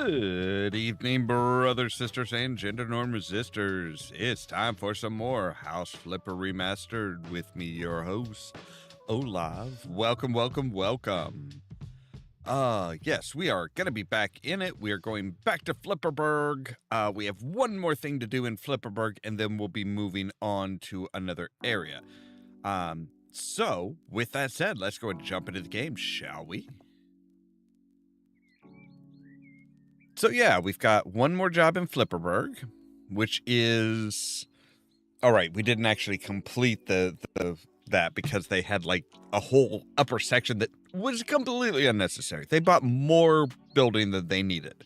Good evening, brothers, sisters, and gender norm resistors. It's time for some more House Flipper Remastered with me, your host, Ollamh. Welcome, welcome, welcome. Yes, we are going to be back in it. We are going back to Flipperburg. We have one more thing to do in Flipperburg, and then we'll be moving on to another area. So, with that said, let's go and jump into the game, shall we? So yeah, we've got one more job in Flipperburg, which is... Alright, we didn't actually complete that because they had like a whole upper section that was completely unnecessary. They bought more building than they needed.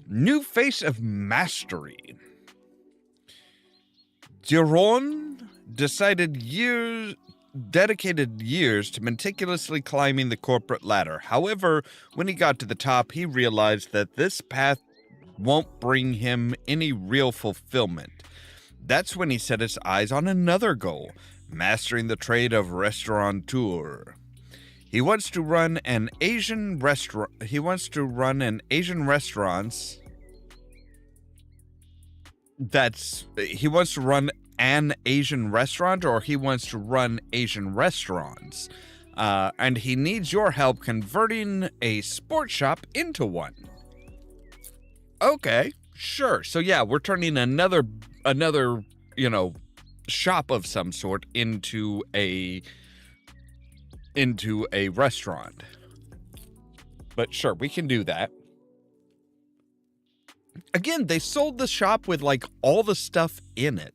New Face of Mastery. Duron dedicated years to meticulously climbing the corporate ladder. However, when he got to the top, he realized that this path won't bring him any real fulfillment. That's when he set his eyes on another goal, mastering the trade of restaurateur. He wants to run an Asian restaurant. He wants to run an Asian restaurants. He wants to run an Asian restaurant, or he wants to run Asian restaurants. And he needs your help converting a sports shop into one. Okay, sure. So yeah, we're turning another, shop of some sort into a restaurant. But sure, we can do that. Again, they sold the shop with like all the stuff in it.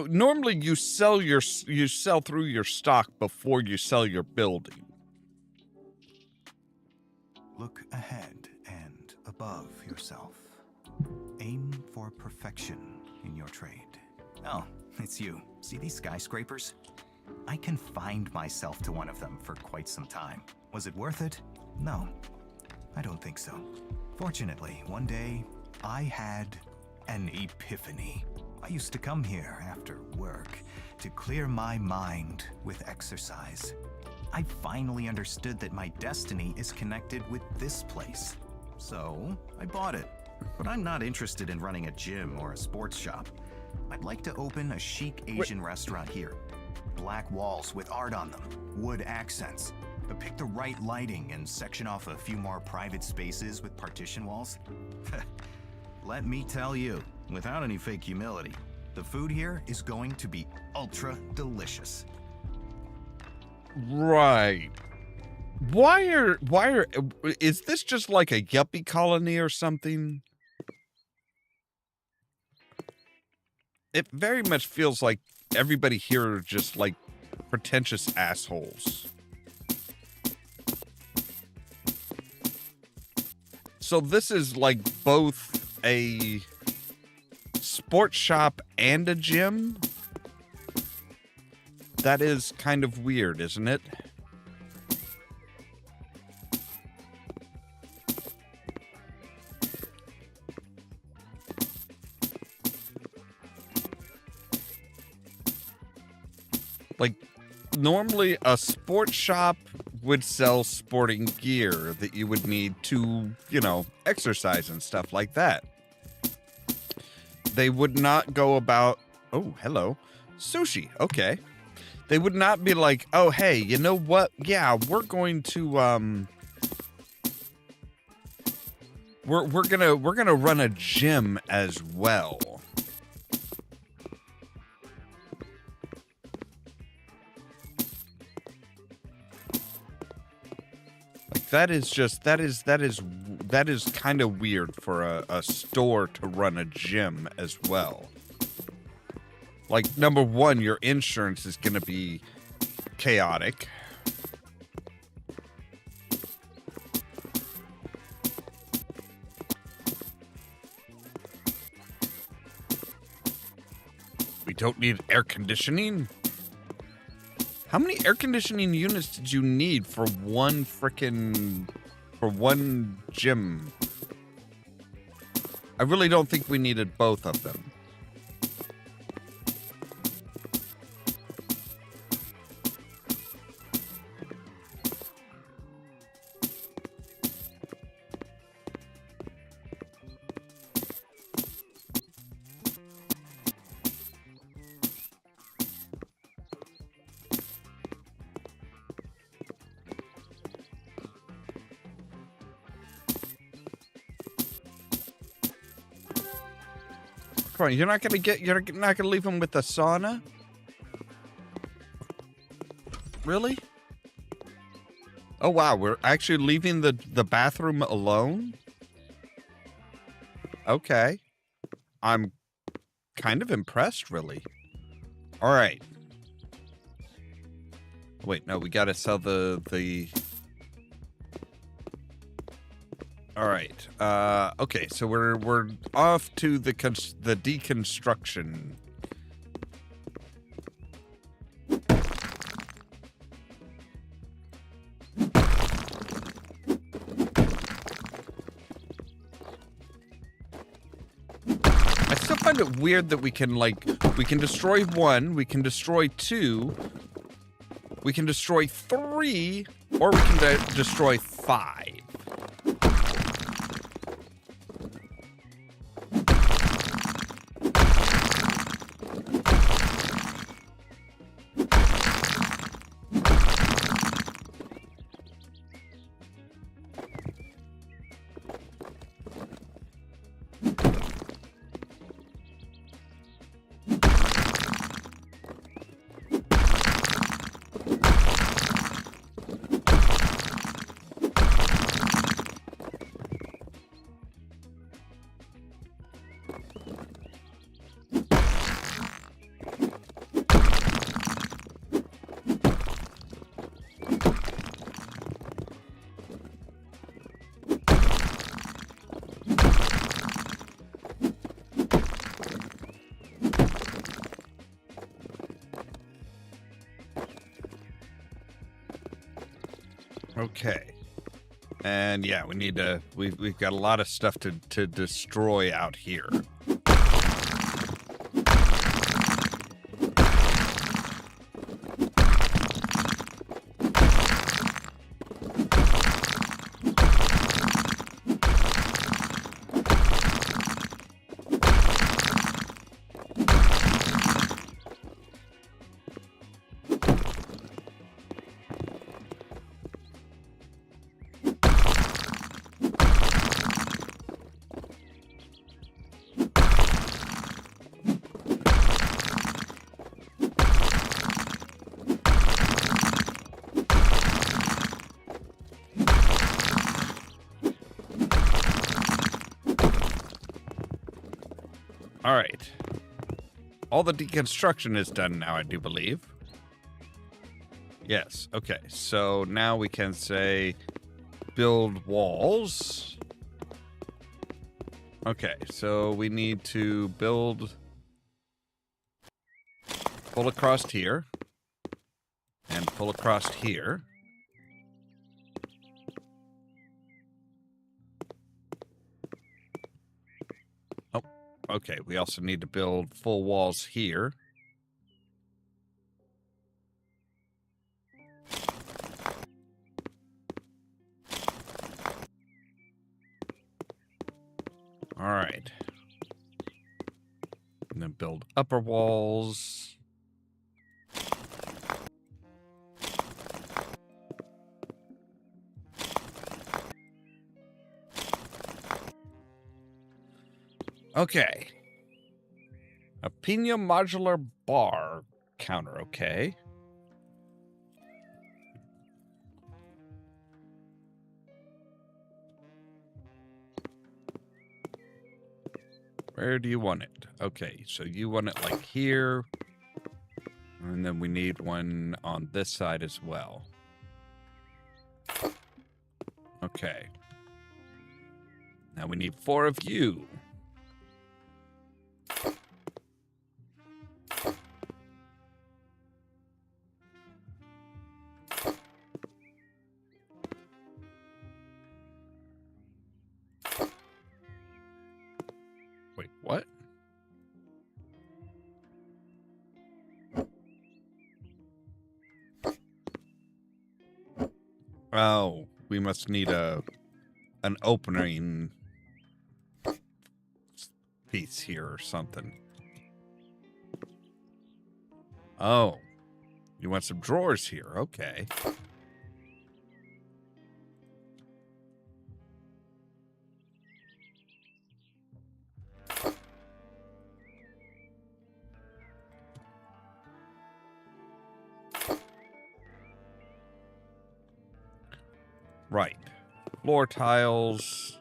Normally you sell through your stock before you sell your building. Look ahead and above yourself. Aim for perfection in your trade. Oh, it's you. See these skyscrapers? I confined myself to one of them for quite some time. Was it worth it? No, I don't think so. Fortunately, one day, I had an epiphany. I used to come here after work to clear my mind with exercise. I finally understood that my destiny is connected with this place. So, I bought it. But I'm not interested in running a gym or a sports shop. I'd like to open a chic Asian restaurant here. Black walls with art on them, wood accents. Pick the right lighting and section off a few more private spaces with partition walls. Let me tell you, without any fake humility, the food here is going to be ultra delicious. Right. Is this just like a yuppie colony or something? It very much feels like everybody here are just like pretentious assholes. So this is like both a sports shop and a gym? That is kind of weird, isn't it? Like, normally a sports shop would sell sporting gear that you would need to, exercise and stuff like that. They would not go about, oh, hello, sushi, okay. They would not be like, oh, hey, you know what? Yeah, we're going to, we're gonna run a gym as well. That is kind of weird for a store to run a gym as well. Like, number one, your insurance is going to be chaotic. We don't need air conditioning? How many air conditioning units did you need for one gym? I really don't think we needed both of them. Come on, you're not gonna leave him with the sauna? Really? Oh wow, we're actually leaving the bathroom alone? Okay. I'm kind of impressed, really. All right. Wait, no, we gotta sell the... All right. Okay, so we're off to the deconstruction. I still find it weird that we can destroy 1, we can destroy 2, we can destroy 3, or we can destroy 5. Okay. And yeah, we need to, we've got a lot of stuff to destroy out here. All right. All the deconstruction is done now, I do believe. Yes. Okay. So now we can say build walls. Okay. So we need to build pull across here and pull across here. Oh, okay. We also need to build full walls here. All right. And then build upper walls. Okay. A Pina modular bar counter, okay. Where do you want it? Okay, so you want it like here. And then we need one on this side as well. Okay. Now we need 4 of you. Oh, we must need an opening piece here or something. Oh, you want some drawers here? Okay. Right. Floor tiles.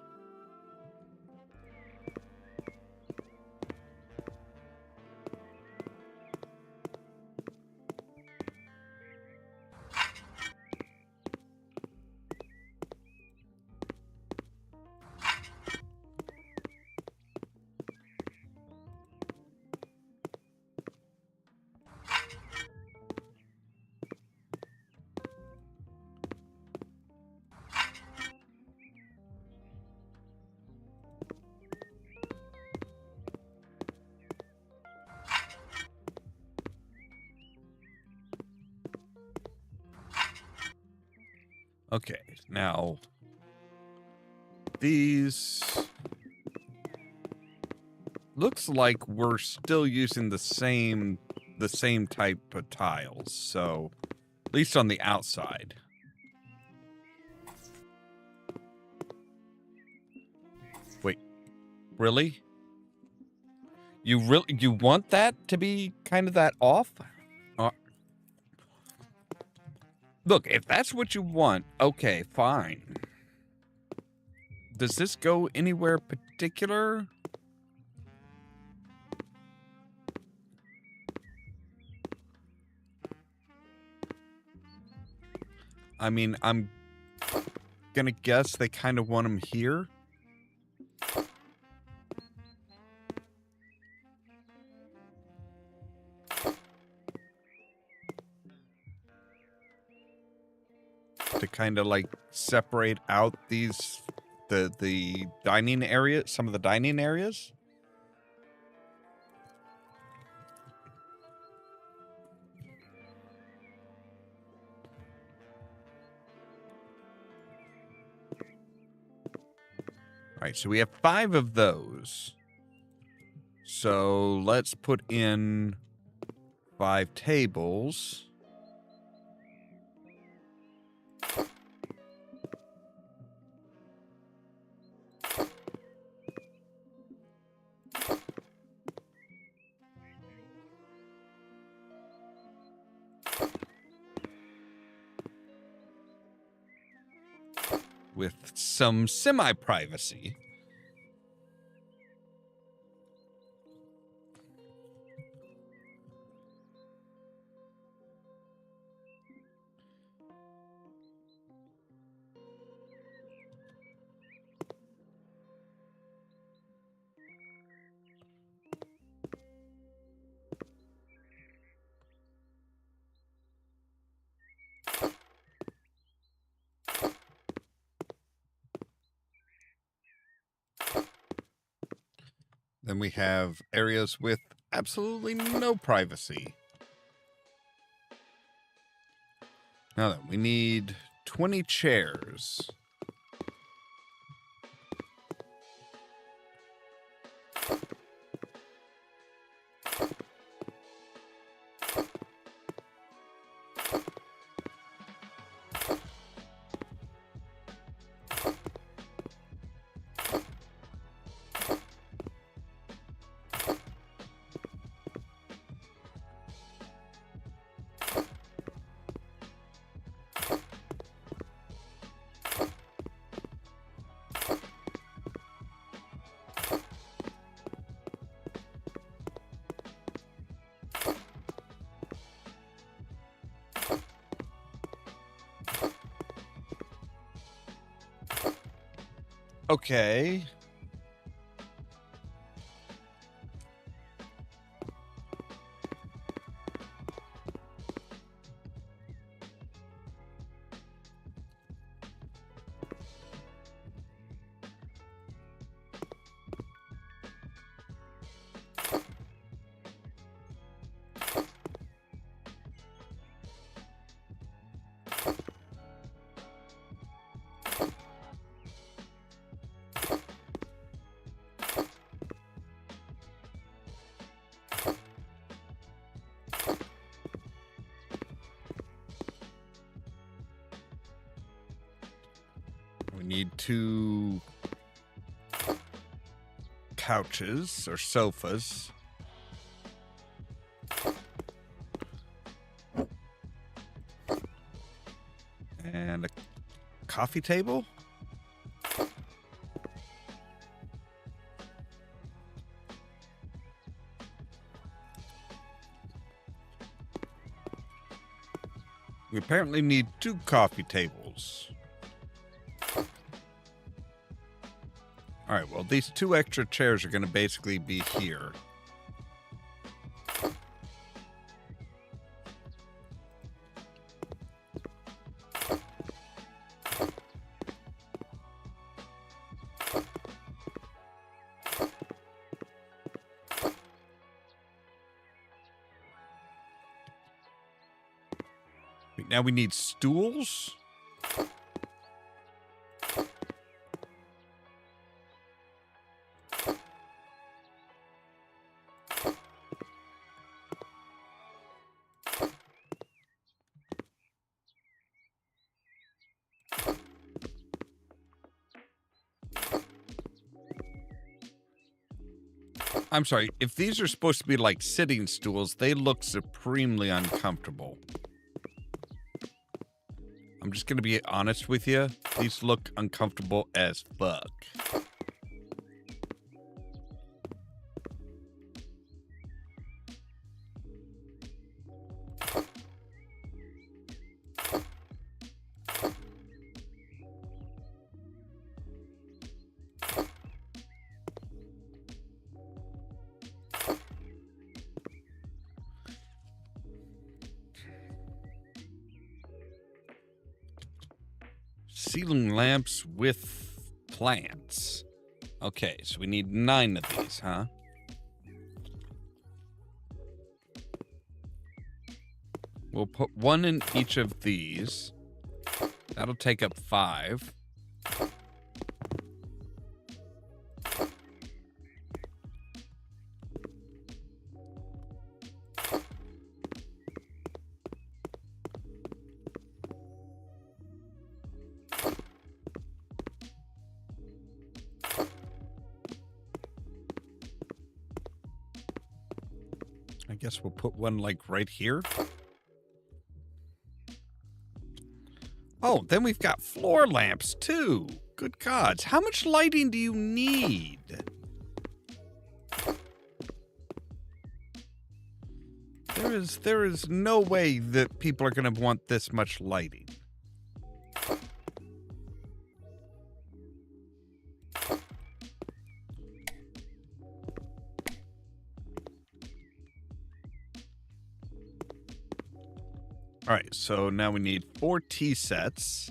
Okay, now these looks like we're still using the same type of tiles, so at least on the outside. Wait, really? You want that to be kind of that off? Look, if that's what you want, okay, fine. Does this go anywhere particular? I mean, I'm gonna guess they kind of want them here. To kind of like separate out these the dining area, some of the dining areas. All right, so we have 5 of those. So let's put in 5 tables. With some semi-privacy. Then we have areas with absolutely no privacy. Now then, we need 20 chairs. Okay. need 2 couches or sofas. And a coffee table? We apparently need 2 coffee tables. All right, well, these 2 extra chairs are going to basically be here. Now we need stools. I'm sorry, if these are supposed to be like sitting stools, they look supremely uncomfortable. I'm just going to be honest with you. These look uncomfortable as fuck. Ceiling lamps with plants. Okay, so we need 9 of these, huh? We'll put 1 in each of these. That'll take up 5. I guess we'll put 1 like right here. Oh, then we've got floor lamps too. Good gods. How much lighting do you need? There is no way that people are going to want this much lighting. All right, so now we need 4 tea sets.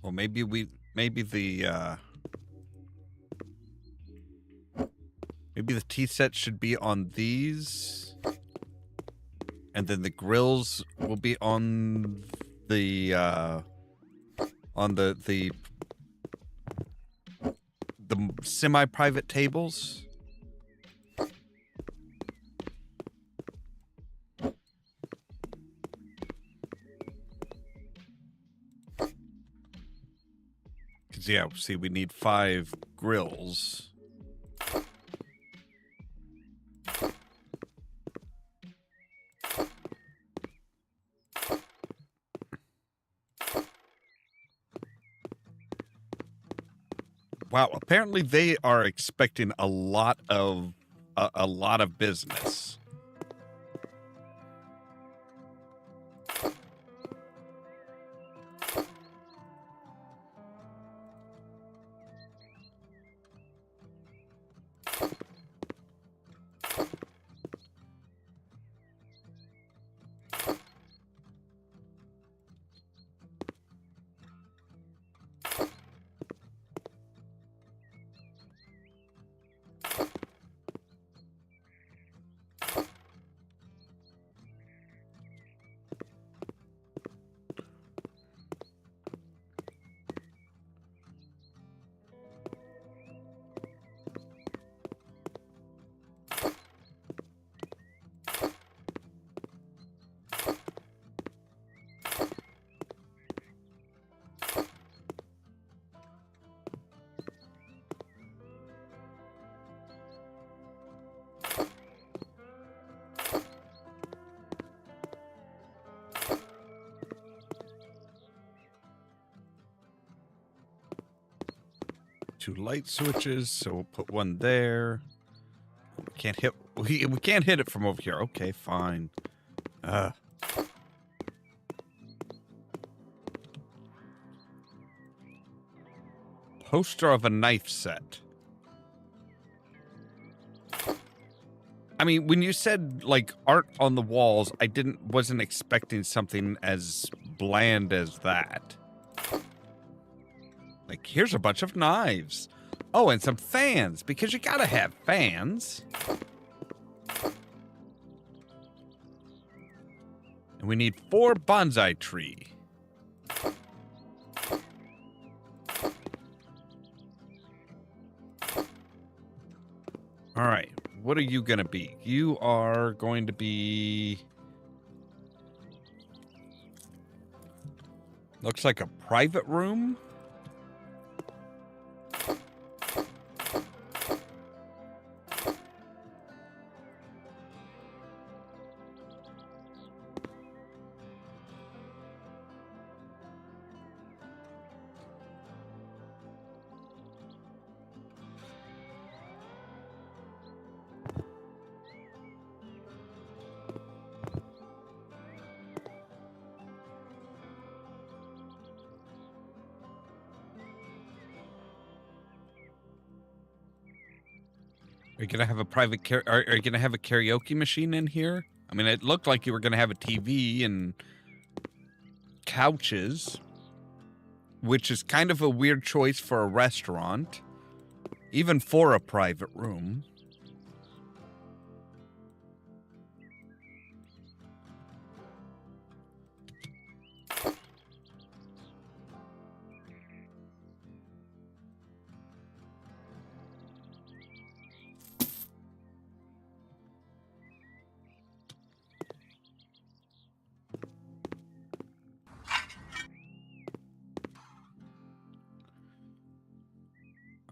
Well, maybe the tea set should be on these. And then the grills will be on the semi-private tables. Because, yeah, see, we need 5 grills. Wow, apparently they are expecting a lot of business. 2 light switches, so we'll put one there. We can't hit. We can't hit it from over here. Okay, fine. Poster of a knife set. I mean, when you said like art on the walls, I wasn't expecting something as bland as that. Like, here's a bunch of knives. Oh, and some fans, because you gotta have fans. And we need 4 bonsai tree. All right, what are you gonna be? You are going to be... Looks like a private room. Are you gonna have a private are you gonna have a karaoke machine in here? I mean, it looked like you were gonna have a TV and couches, which is kind of a weird choice for a restaurant, even for a private room.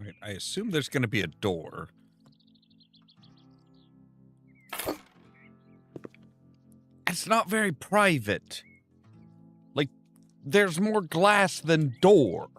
Right, I assume there's going to be a door. It's not very private. Like, there's more glass than door.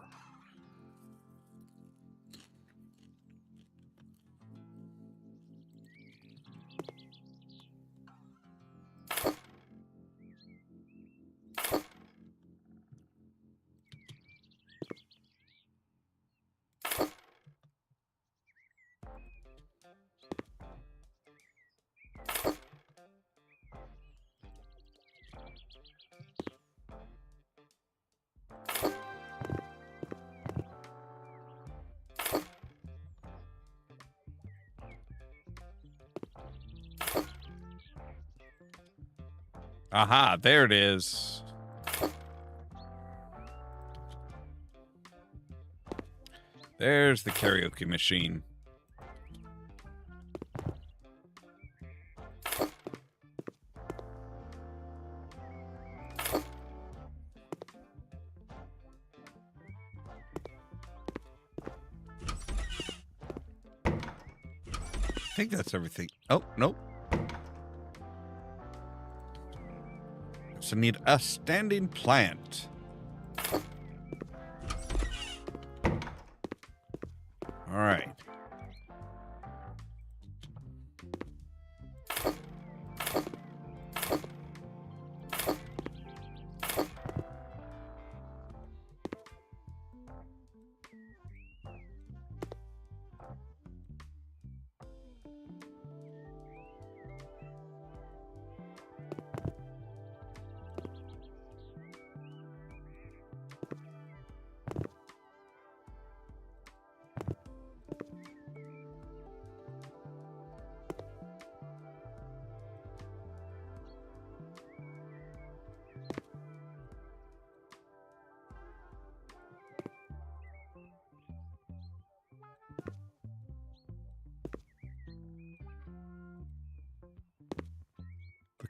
Aha, there it is. There's the karaoke machine. I think that's everything. Oh, nope. So need a standing plant. All right.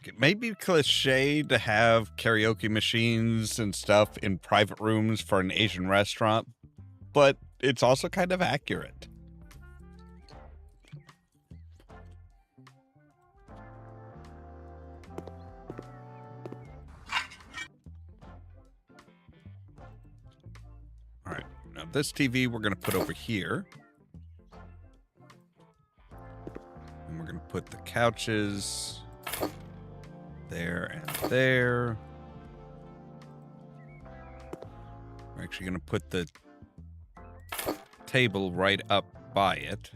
It may be cliche to have karaoke machines and stuff in private rooms for an Asian restaurant, but it's also kind of accurate. All right, now this TV we're going to put over here. And we're going to put the couches there and there. We're actually going to put the table right up by it.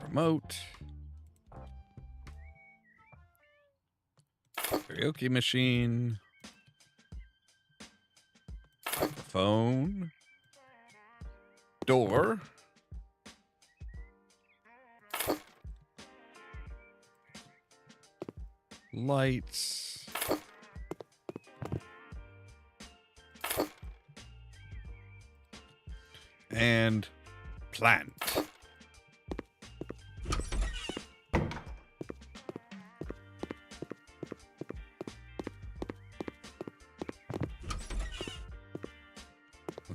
Remote. Karaoke machine. Phone. Door. Lights. And plant.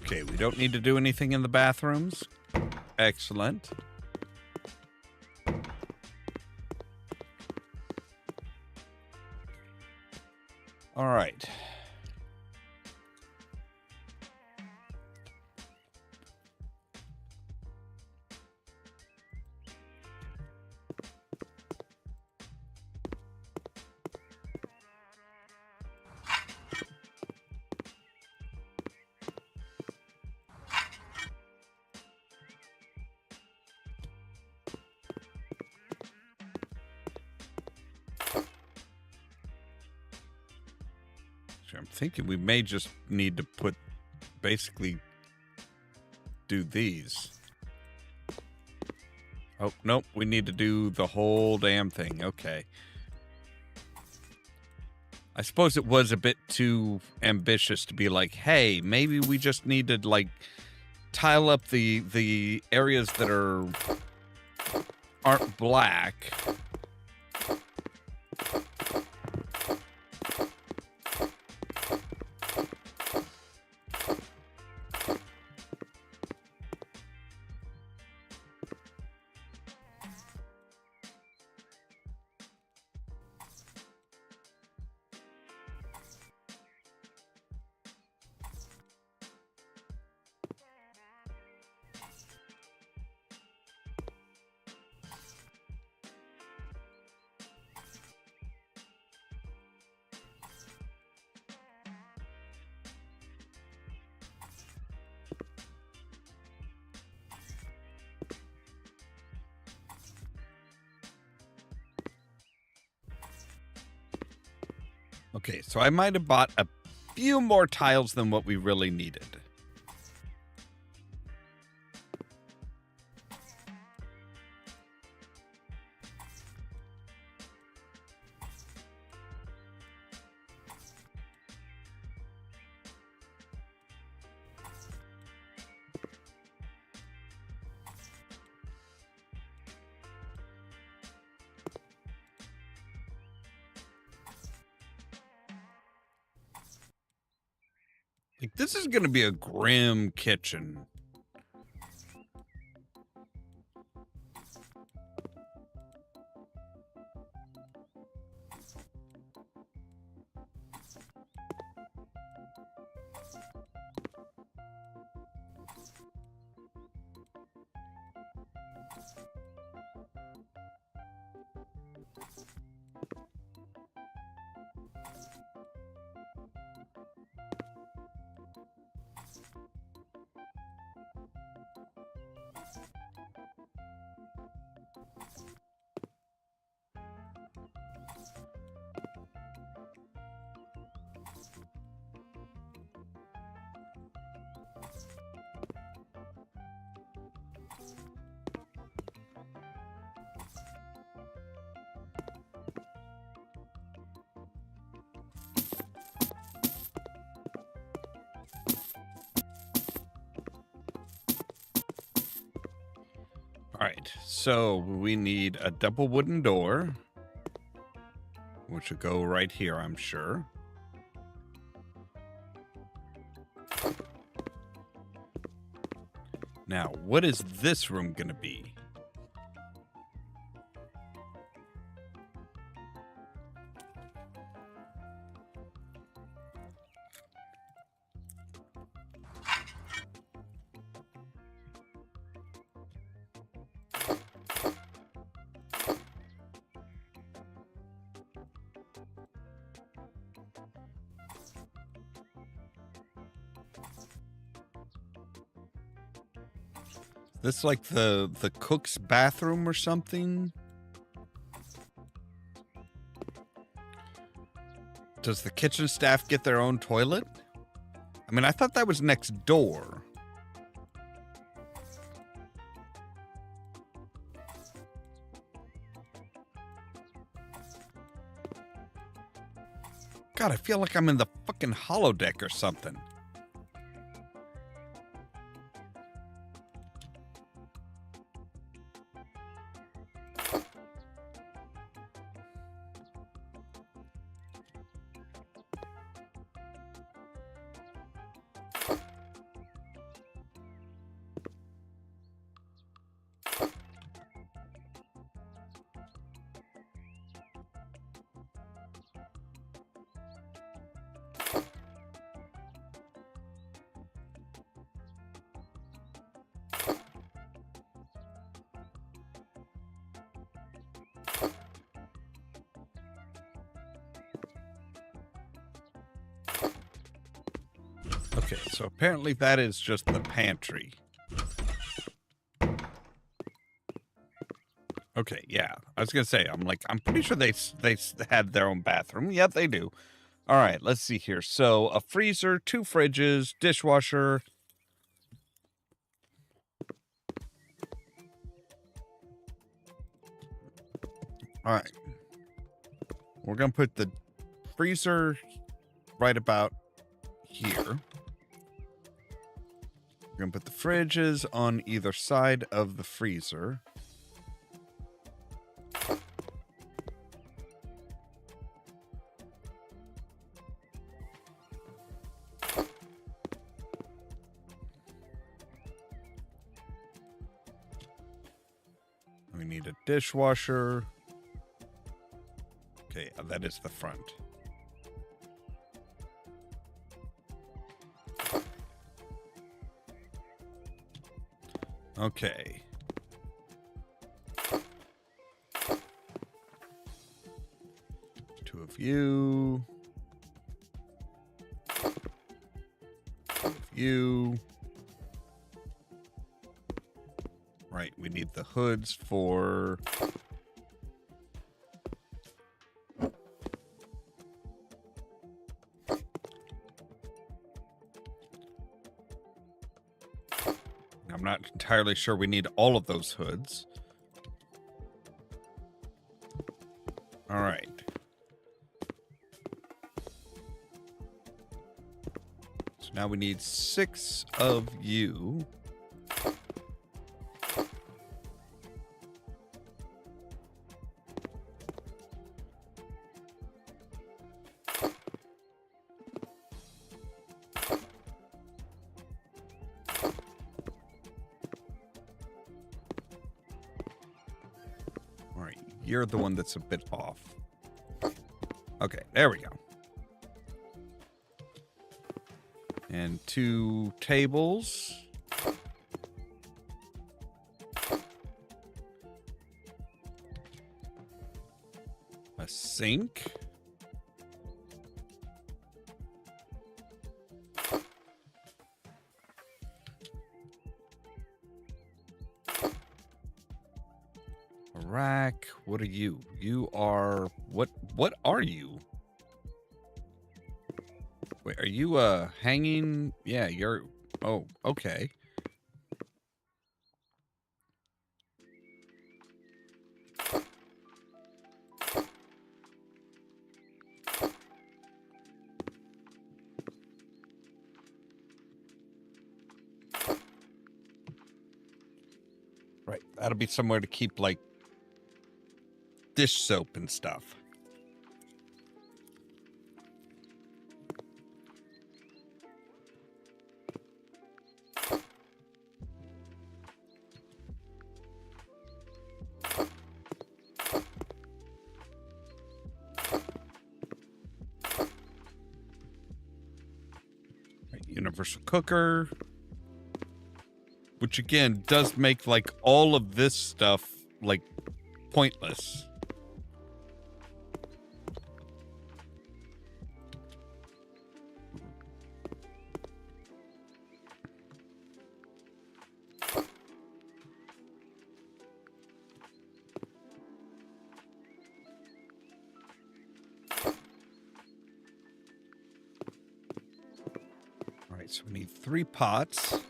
Okay, we don't need to do anything in the bathrooms. Excellent. All right. I'm thinking we may just need to basically do these. Oh, nope, we need to do the whole damn thing. Okay. I suppose it was a bit too ambitious to be like, hey, maybe we just need to, like, tile up the areas that aren't black. Okay, so I might have bought a few more tiles than what we really needed. Like, this is going to be a grim kitchen. All right, so we need a double wooden door, which will go right here, I'm sure. Now, what is this room going to be? This like the cook's bathroom or something? Does the kitchen staff get their own toilet? I mean, I thought that was next door. God, I feel like I'm in the fucking holodeck or something. Okay, so apparently that is just the pantry. Okay, yeah. I was gonna say, I'm pretty sure they had their own bathroom. Yep, they do. All right, let's see here. So a freezer, 2 fridges, dishwasher. All right. We're gonna put the freezer right about here. We're gonna put the fridges on either side of the freezer. We need a dishwasher. Okay, that is the front. Okay. Two of you. Two of you. Right, we need the hoods for... I'm not entirely sure we need all of those hoods. All right. So now we need 6 of you. You're the one that's a bit off. Okay, there we go. And 2 tables. A sink. Rack. What are you? You are what are you? Wait, are you hanging? Yeah, you're oh, okay. Right. That'll be somewhere to keep like dish soap and stuff. Right, universal cooker. Which again does make like all of this stuff like pointless. so we need 3 pots.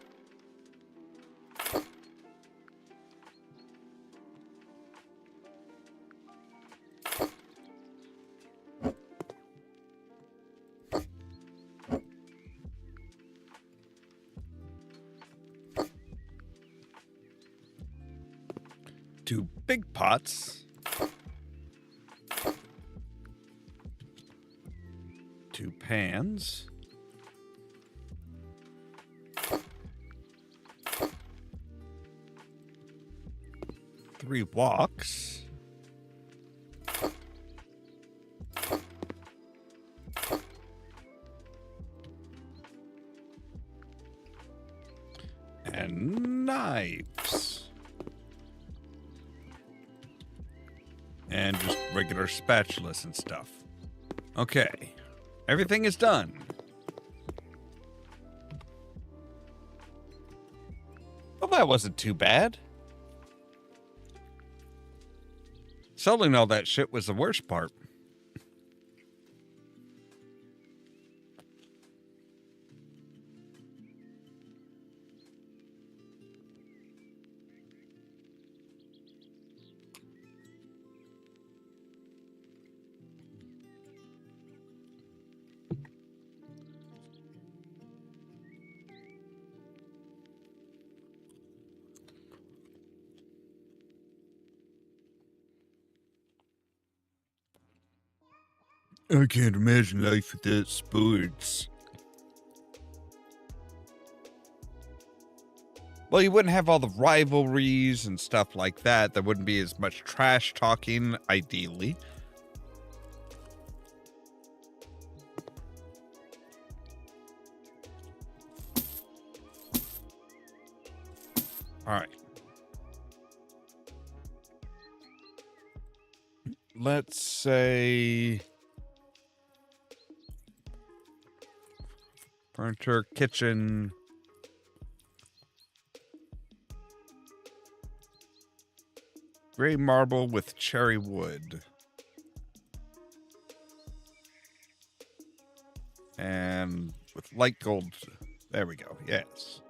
Two big pots. 2 pans. 3 woks. And knives. And just regular spatulas and stuff. Okay. Everything is done. Well, that wasn't too bad. Selling all that shit was the worst part. I can't imagine life without sports. Well, you wouldn't have all the rivalries and stuff like that. There wouldn't be as much trash talking, ideally. All right. Let's say furniture, kitchen. Gray marble with cherry wood. And with light gold. There we go. Yes.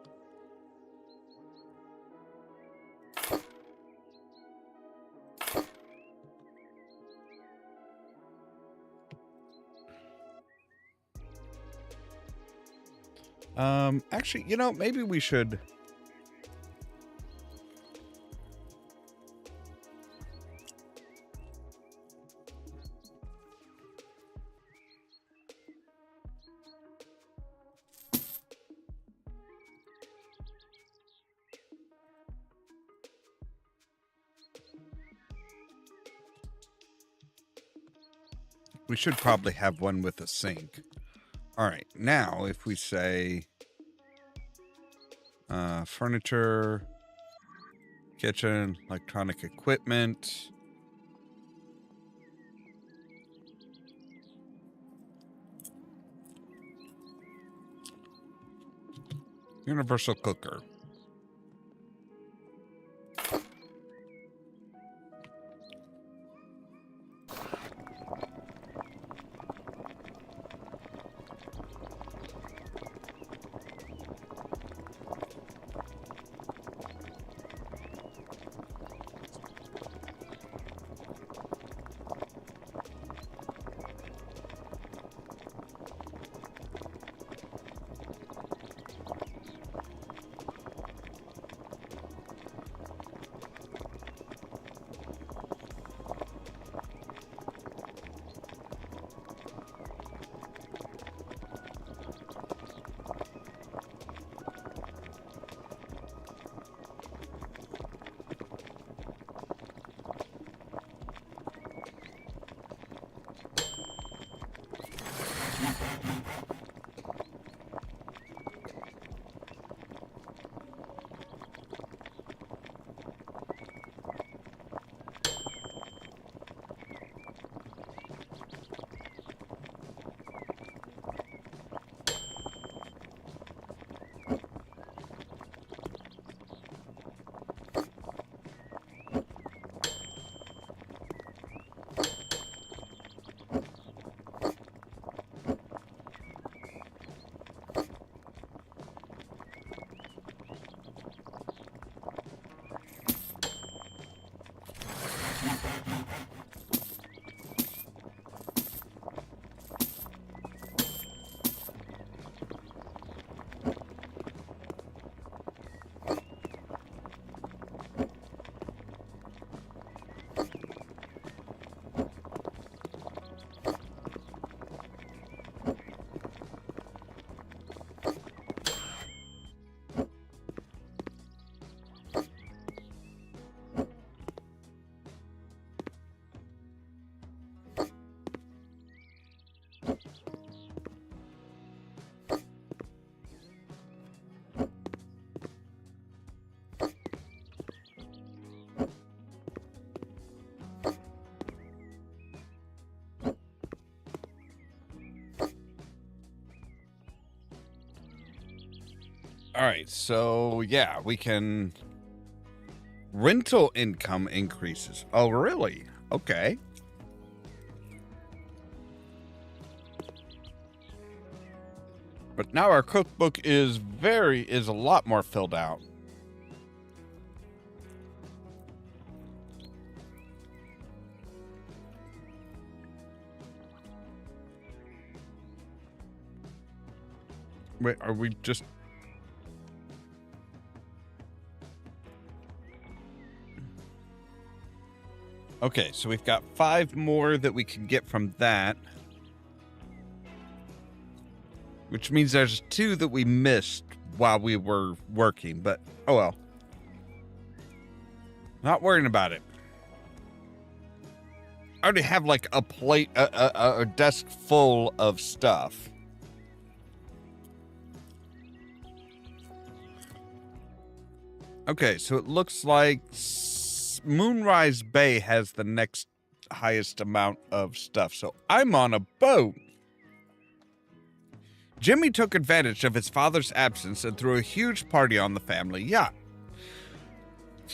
Actually, you know, maybe we should. We should probably have one with a sink. All right, now if we say furniture, kitchen, electronic equipment. Universal cooker. All right, so yeah, we can... Rental income increases. Oh, really? Okay. But now our cookbook is a lot more filled out. Wait, are we just... Okay, so we've got 5 more that we can get from that. Which means there's 2 that we missed while we were working, but oh well. Not worrying about it. I already have like a plate, a desk full of stuff. Okay, so it looks like Moonrise Bay has the next highest amount of stuff. So I'm on a boat. Jimmy took advantage of his father's absence and threw a huge party on the family yacht.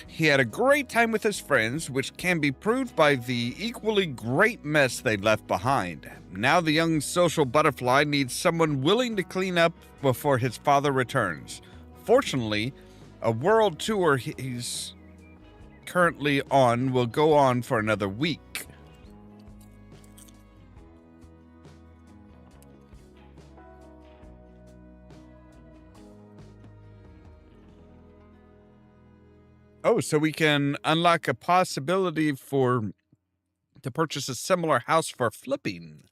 He had a great time with his friends, which can be proved by the equally great mess they left behind. Now the young social butterfly needs someone willing to clean up before his father returns. Fortunately, a world tour he's currently on will go on for another week. Oh, so we can unlock a possibility to purchase a similar house for flipping.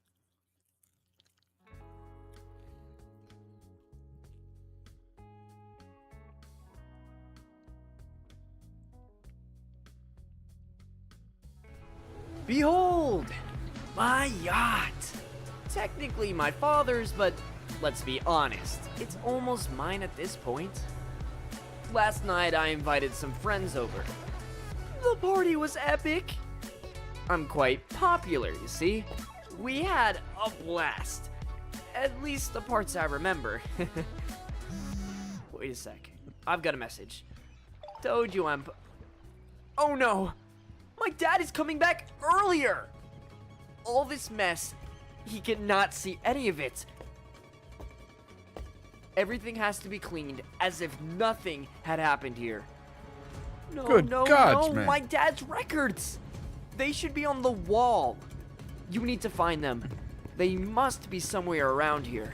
Behold, my yacht. Technically my father's, but let's be honest, it's almost mine at this point. Last night I invited some friends over. The party was epic. I'm quite popular, you see. We had a blast. At least the parts I remember. Wait a sec. I've got a message. Told you I'm... Oh no! My dad is coming back earlier! All this mess, he cannot see any of it. Everything has to be cleaned as if nothing had happened here. No, Good gods, man. My dad's records! They should be on the wall. You need to find them. They must be somewhere around here.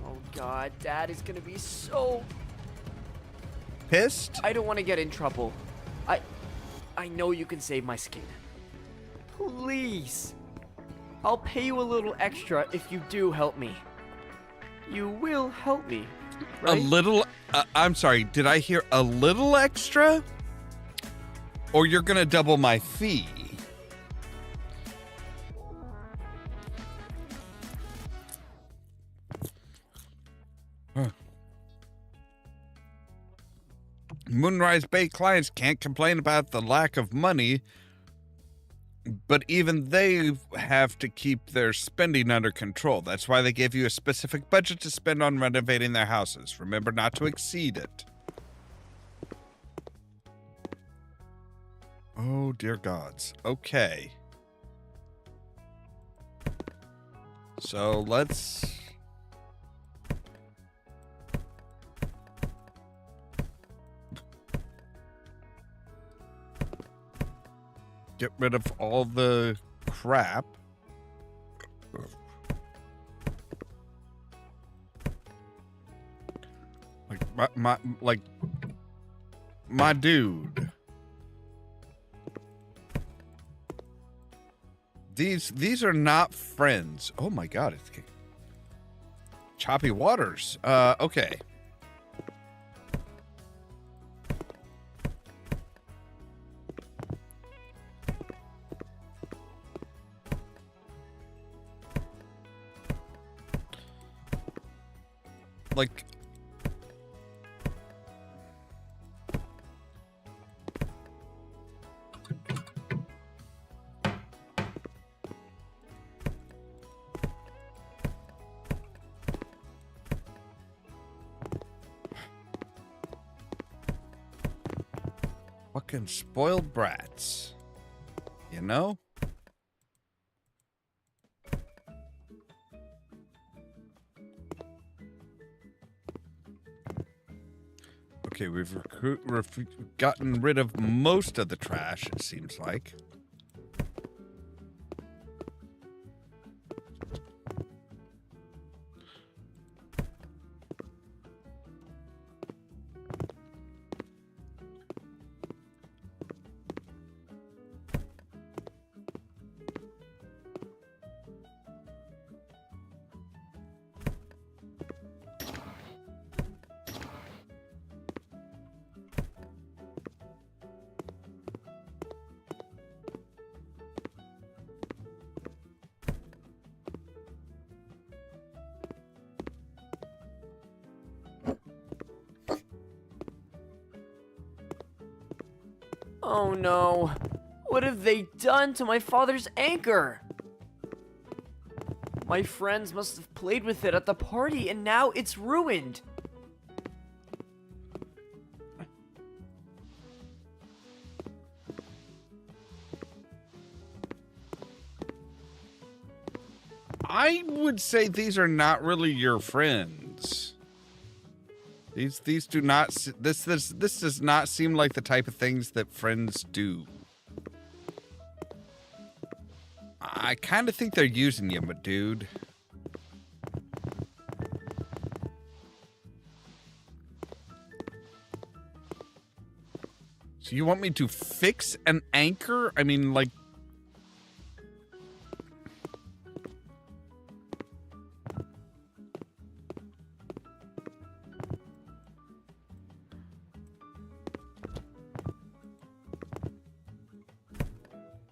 Oh god, Dad is gonna be so... Pissed? I don't want to get in trouble. I know you can save my skin. Please. I'll pay you a little extra if you do help me. You will help me, right? A little... I'm sorry, did I hear a little extra? Or you're gonna double my fee? Moonrise Bay clients can't complain about the lack of money, but even they have to keep their spending under control. That's why they give you a specific budget to spend on renovating their houses. Remember not to exceed it. Oh, dear gods. Okay. So let's... get rid of all the crap. Like my dude. These are not friends. Oh my god, it's choppy waters. Okay. Like, Fucking spoiled brats. You know? Okay, we've gotten rid of most of the trash, it seems like. Oh no. What have they done to my father's anchor? My friends must have played with it at the party and now it's ruined. I would say these are not really your friends. These do not. This does not seem like the type of things that friends do. I kind of think they're using you, my dude. So you want me to fix an anchor? I mean, like.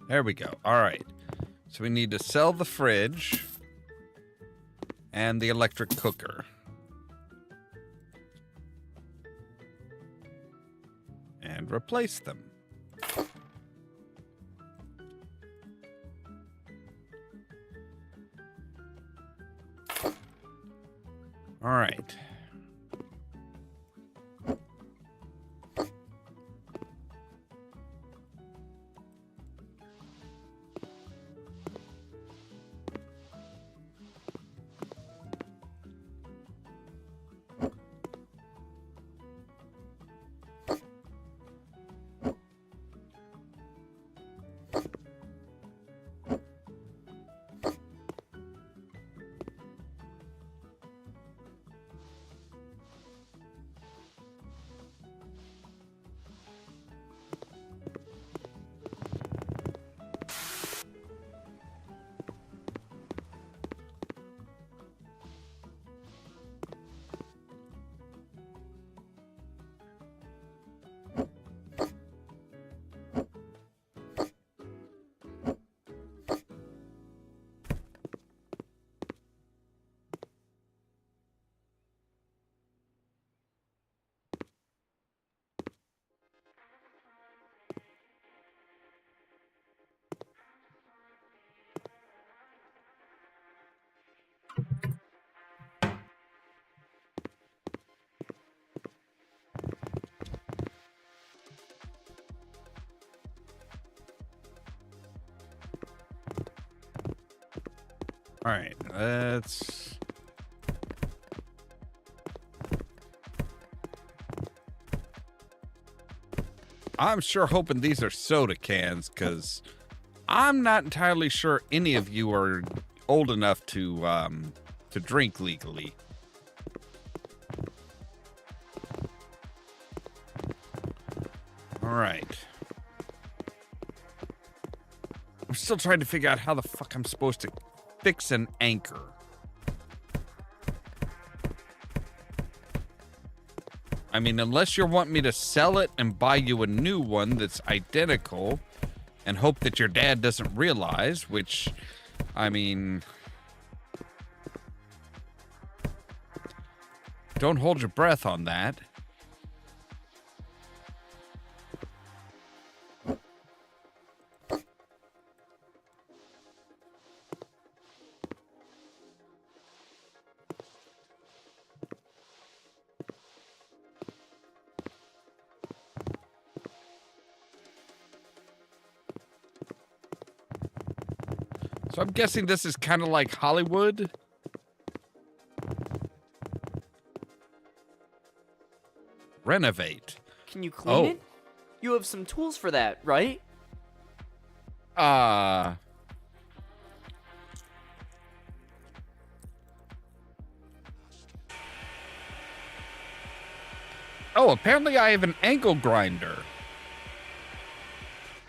There we go. All right. So we need to sell the fridge and the electric cooker. And replace them. All right. All right, let's... I'm sure hoping these are soda cans, because I'm not entirely sure any of you are old enough to drink legally. All right. I'm still trying to figure out how the fuck I'm supposed to fix an anchor. I mean, unless you want me to sell it and buy you a new one that's identical and hope that your dad doesn't realize, which, I mean, don't hold your breath on that. So I'm guessing this is kind of like Hollywood. Renovate. Can you clean it? You have some tools for that, right? Oh, apparently I have an angle grinder.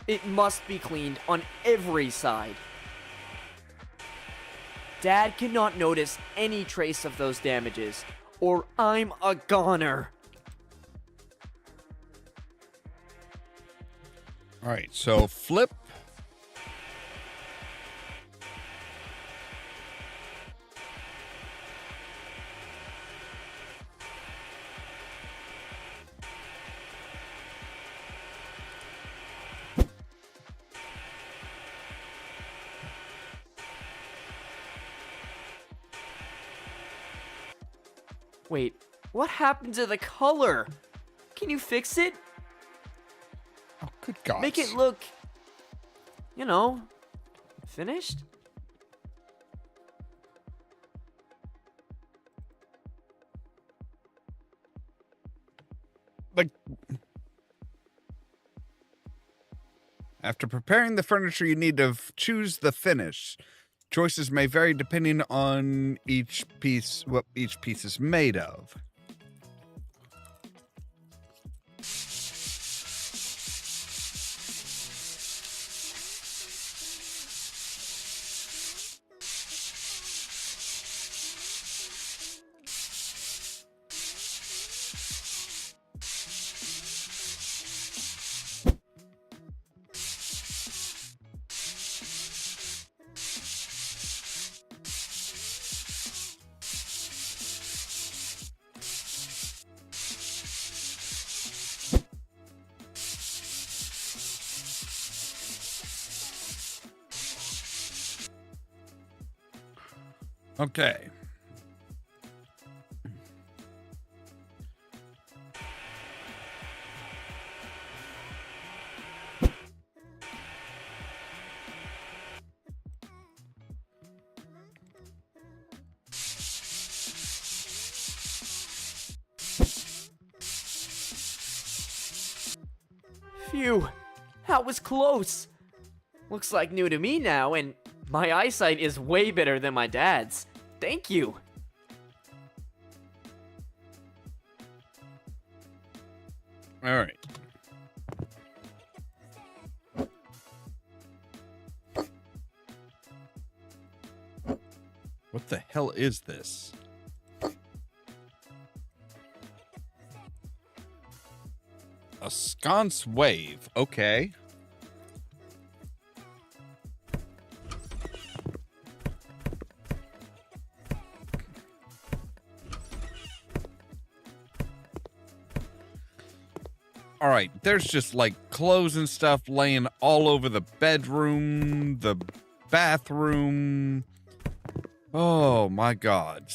It must be cleaned on every side. Dad cannot notice any trace of those damages, or I'm a goner. All right, so flip. Wait, what happened to the color? Can you fix it? Oh, good God. Make it look, you know, finished? Like, after preparing the furniture, you need to choose the finish. Choices may vary depending on each piece, what each piece is made of. Okay. Phew, that was close. Looks like new to me now, and my eyesight is way better than my dad's. Thank you. All right. What the hell is this? A sconce wave. Okay. All right, there's just like clothes and stuff laying all over the bedroom, the bathroom. Oh my God.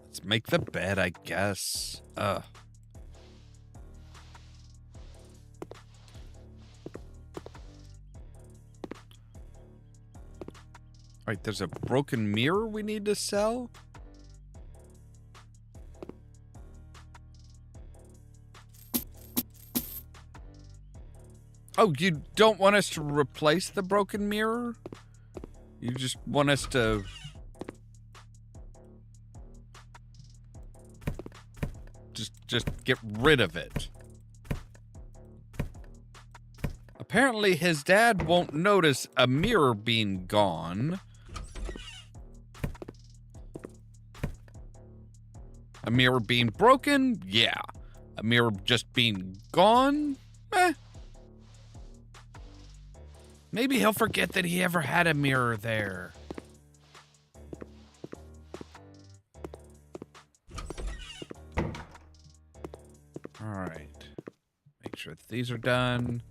Let's make the bed, I guess. Right, there's a broken mirror we need to sell. Oh, you don't want us to replace the broken mirror? You just want us to... Just get rid of it. Apparently his dad won't notice a mirror being gone. A mirror being broken? Yeah. A mirror just being gone? Eh. Maybe he'll forget that he ever had a mirror there. All right. Make sure that these are done.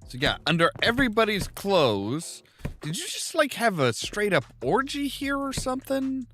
So yeah, under everybody's clothes. Did you just like have a straight up orgy here or something?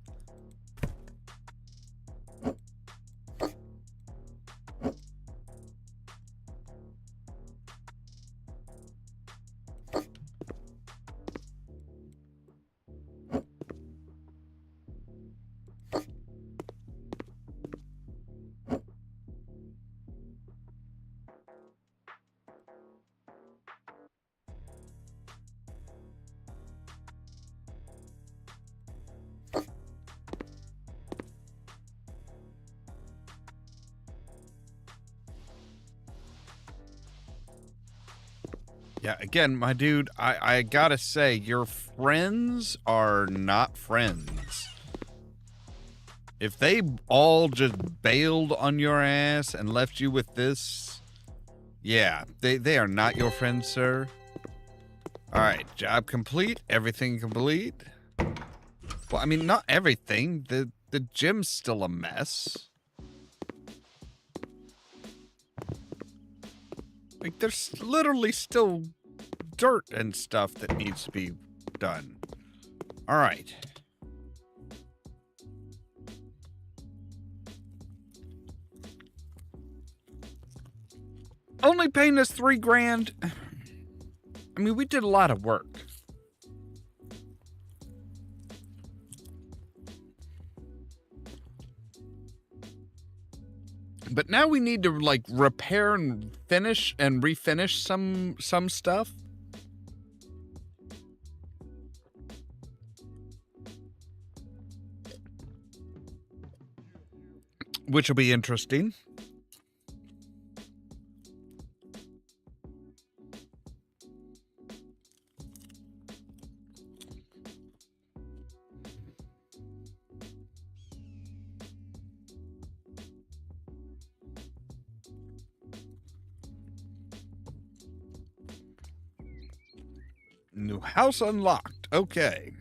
Yeah, again, my dude, I gotta say, your friends are not friends. If they all just bailed on your ass and left you with this, yeah, they are not your friends, sir. All right, job complete, everything complete. Well, I mean, not everything. The gym's still a mess. Like, there's literally still dirt and stuff that needs to be done. All right. Only paying us $3 grand. I mean, we did a lot of work. But now we need to like repair and finish and refinish some stuff. Which will be interesting. New house unlocked. Okay.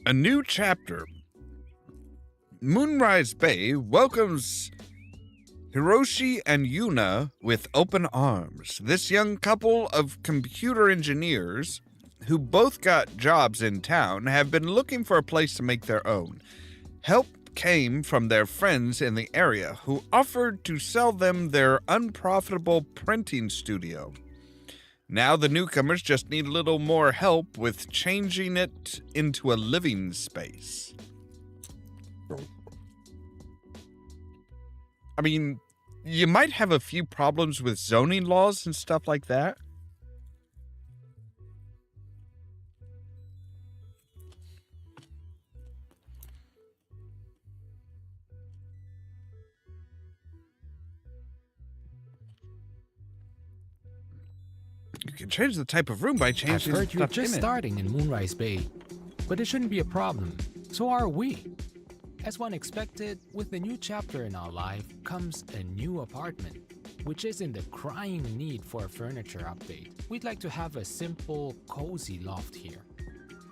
A new chapter. Moonrise Bay welcomes Hiroshi and Yuna with open arms. This young couple of computer engineers, who both got jobs in town, have been looking for a place to make their own. Help came from their friends in the area who offered to sell them their unprofitable printing studio. Now the newcomers just need a little more help with changing it into a living space. I mean, you might have a few problems with zoning laws and stuff like that. You can change the type of room by changing I've heard you're stuff just in it. starting in Moonrise Bay, but it shouldn't be a problem. So are we. As one expected, with the new chapter in our life comes a new apartment, which is in the crying need for a furniture update. We'd like to have a simple, cozy loft here.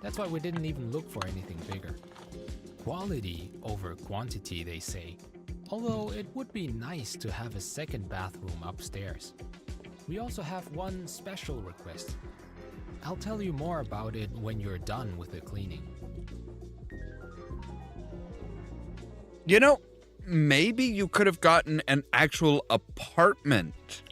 That's why we didn't even look for anything bigger. Quality over quantity, they say. Although it would be nice to have a second bathroom upstairs. We also have one special request. I'll tell you more about it when you're done with the cleaning. You know, maybe you could have gotten an actual apartment.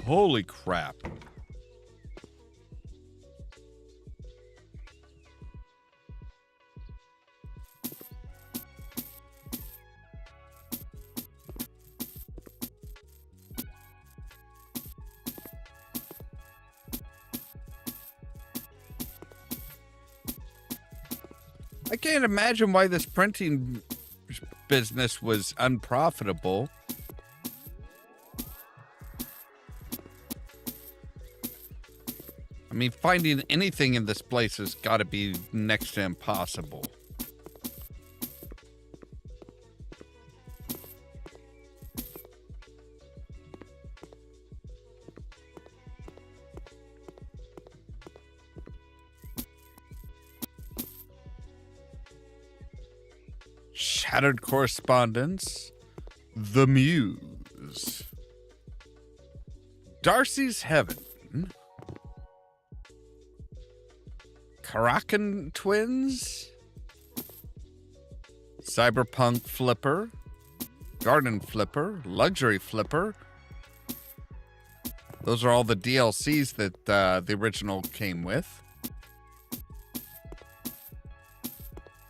Holy crap. I can't imagine why this printing business was unprofitable. I mean, finding anything in this place has got to be next to impossible. Shattered correspondence. The Muse. Darcy's Heaven. Karakan Twins. Cyberpunk Flipper. Garden Flipper. Luxury Flipper. Those are all the DLCs that the original came with.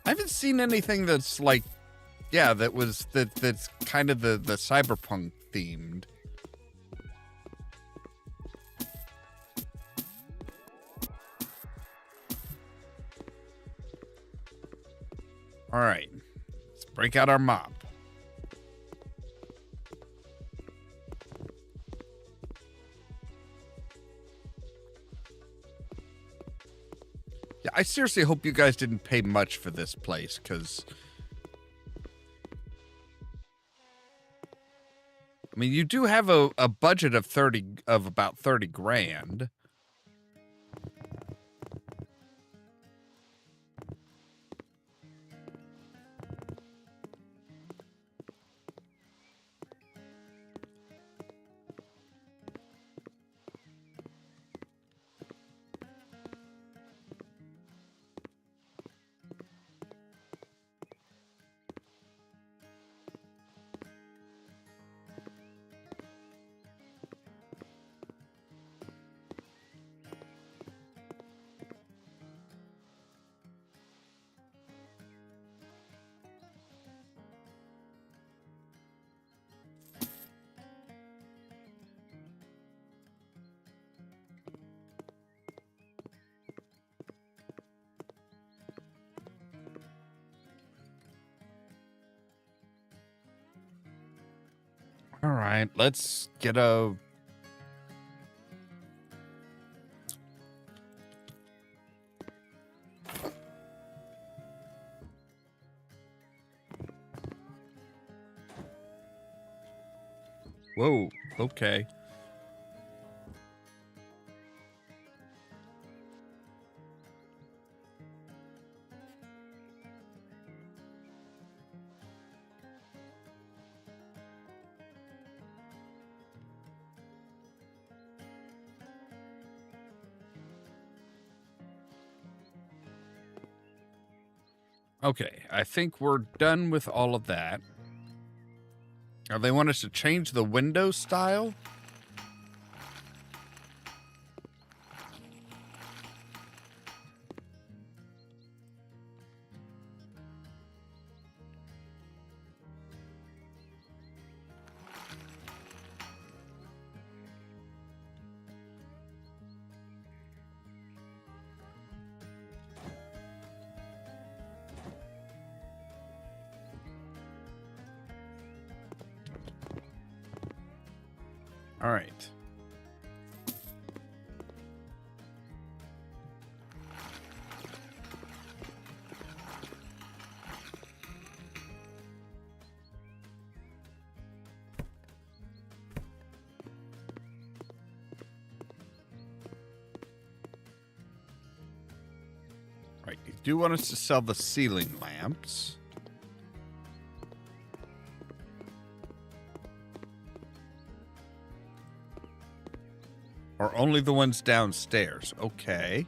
I haven't seen anything that's like, yeah, that's kind of the cyberpunk themed. All right, let's break out our mop. Yeah, I seriously hope you guys didn't pay much for this place, because I mean, you do have a budget of about 30 grand. All right, let's get a... Whoa, okay. Okay, I think we're done with all of that. Now, they want us to change the window style? All right. Right, you do want us to sell the ceiling lamps. Or only the ones downstairs. Okay.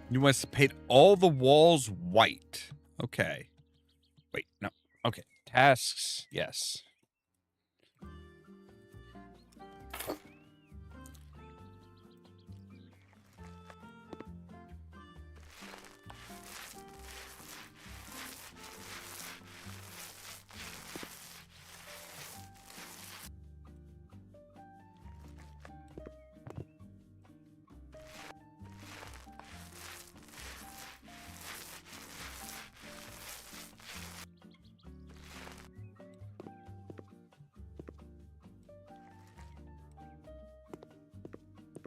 You want us to paint all the walls white. Okay. Wait, no. Okay. Tasks, yes.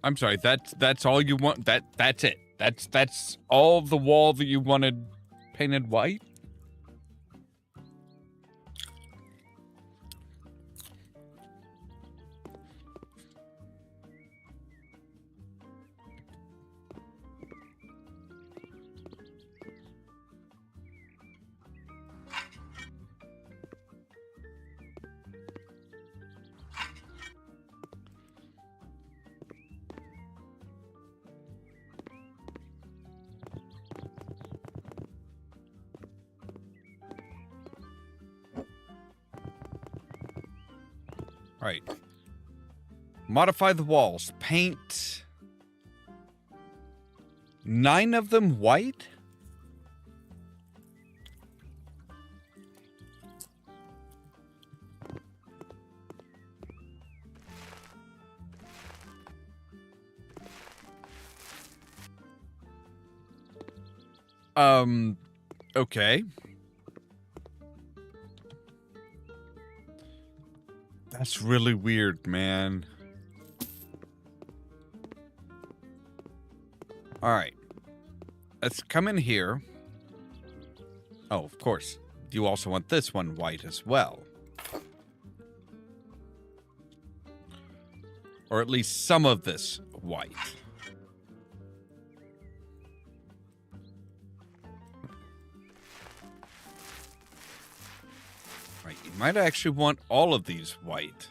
I'm sorry. That's all you want. That's it. That's all the wall that you wanted painted white. All right. Modify the walls. Paint 9 of them white. Okay. That's really weird, man. All right. Let's come in here. Oh, of course. You also want this one white as well. Or at least some of this white. Right, you might actually want all of these white.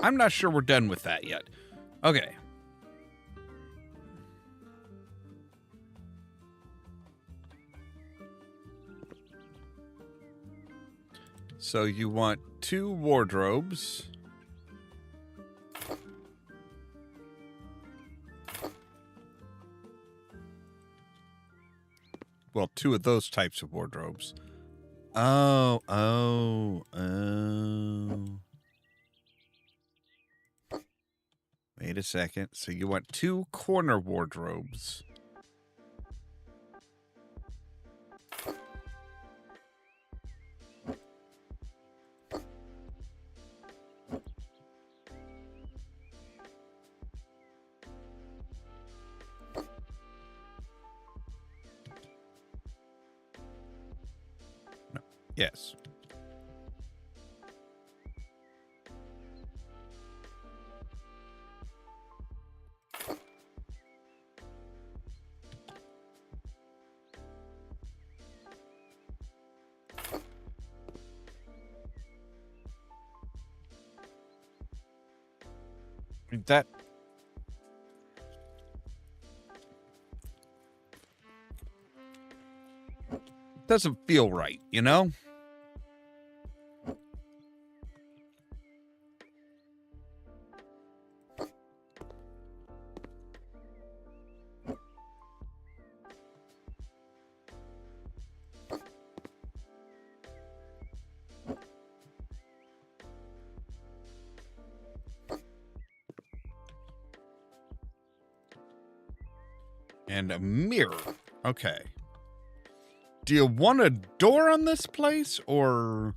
I'm not sure we're done with that yet. Okay. So you want 2 wardrobes. Well, 2 of those types of wardrobes. Oh. Wait a second. So you want 2 corner wardrobes. No. Yes. That doesn't feel right, you know? And a mirror. Okay. Do you want a door on this place, or...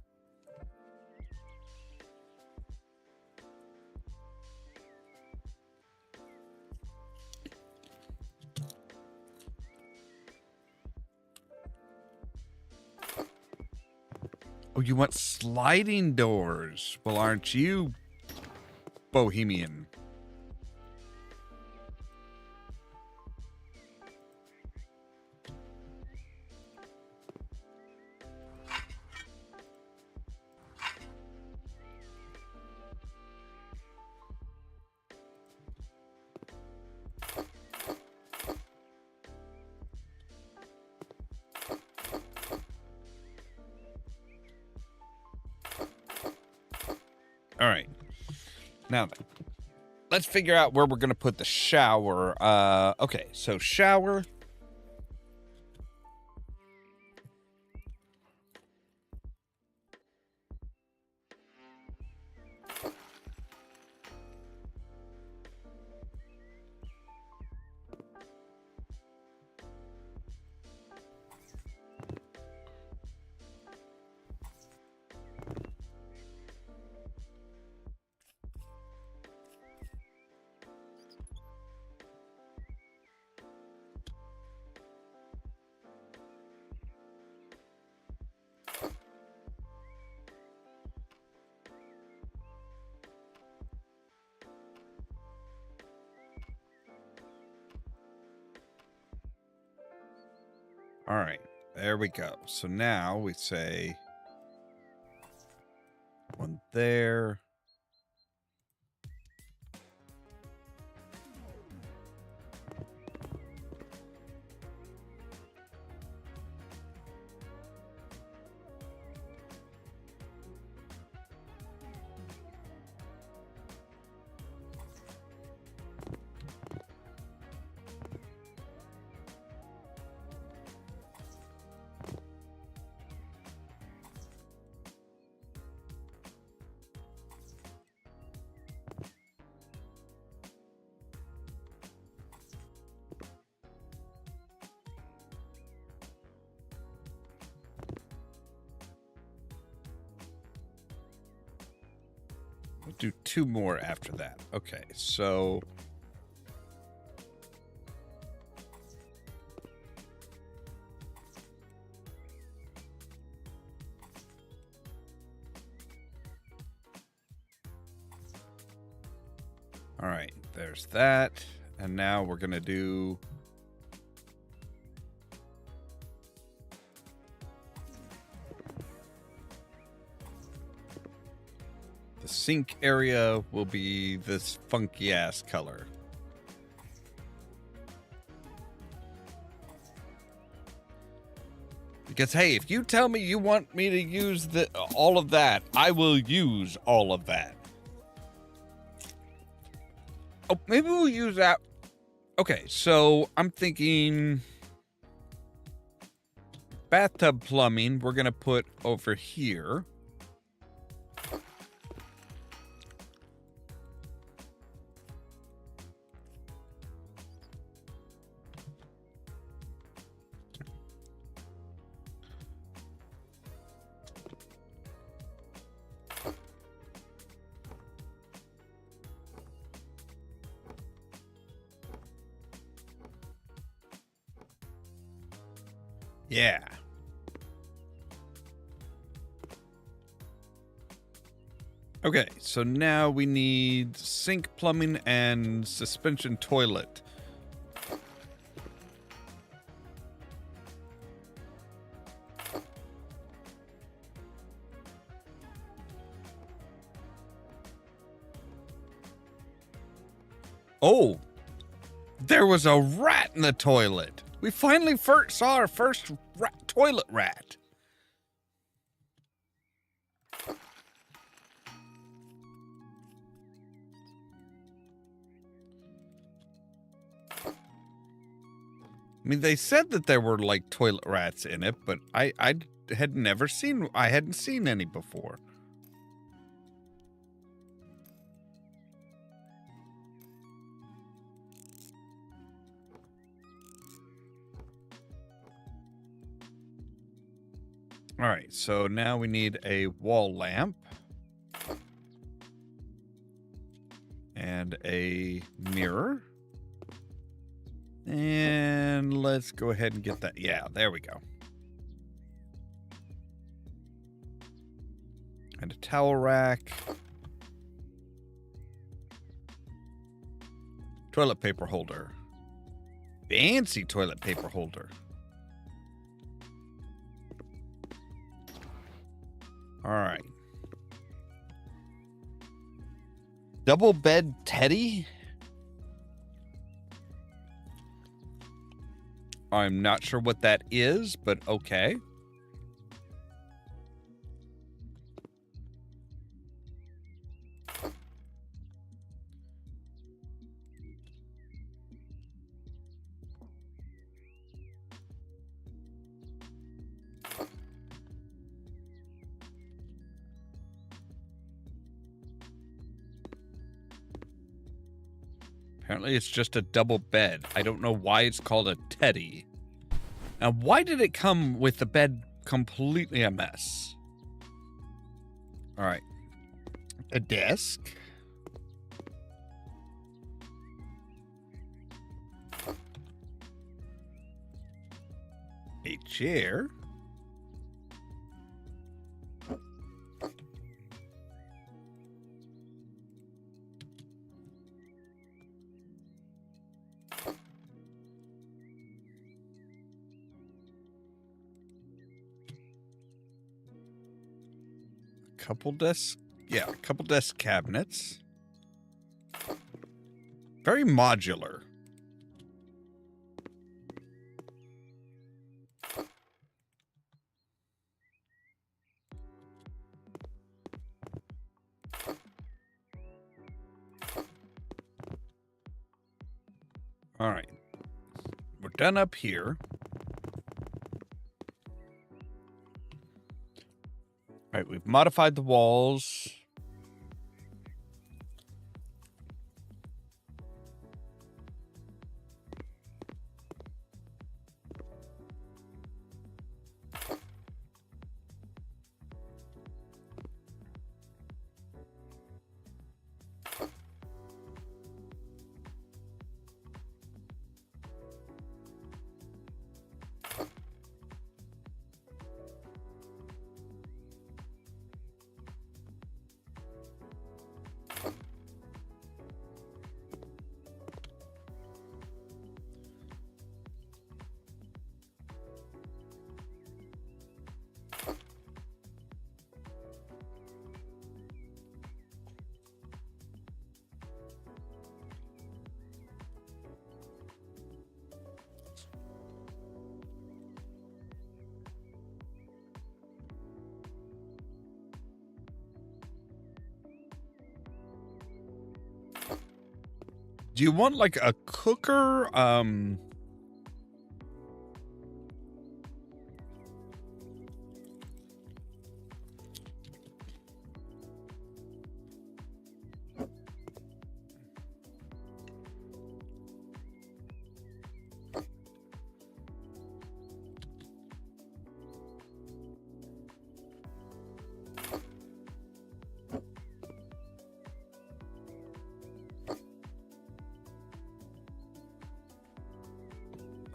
Oh, you want sliding doors. Well, aren't you bohemian? All right. Now then, let's figure out where we're going to put the shower. Okay, so shower. All right, there we go. So now we say one there. We'll do 2 more after that. Okay, so all right, there's that. And now we're going to do the sink area will be this funky ass color. Because hey, if you tell me you want me to use all of that, I will use all of that. Oh, maybe we'll use that. Okay, so I'm thinking bathtub plumbing we're going to put over here. Yeah. Okay, so now we need sink plumbing and suspension toilet. Oh, there was a rat in the toilet. We finally saw our first toilet rat. I mean, they said that there were like toilet rats in it, but I hadn't seen any before. All right, so now we need a wall lamp and a mirror. And let's go ahead and get that. Yeah, there we go. And a towel rack. Toilet paper holder. Fancy toilet paper holder. All right. Double bed teddy? I'm not sure what that is, but okay. Apparently it's just a double bed. I don't know why it's called a teddy. Now, why did it come with the bed completely a mess? All right. A desk. A chair. Couple desk, yeah, a couple desk cabinets. Very modular. All right. We're done up here. All right, we've modified the walls. Do you want like a cooker?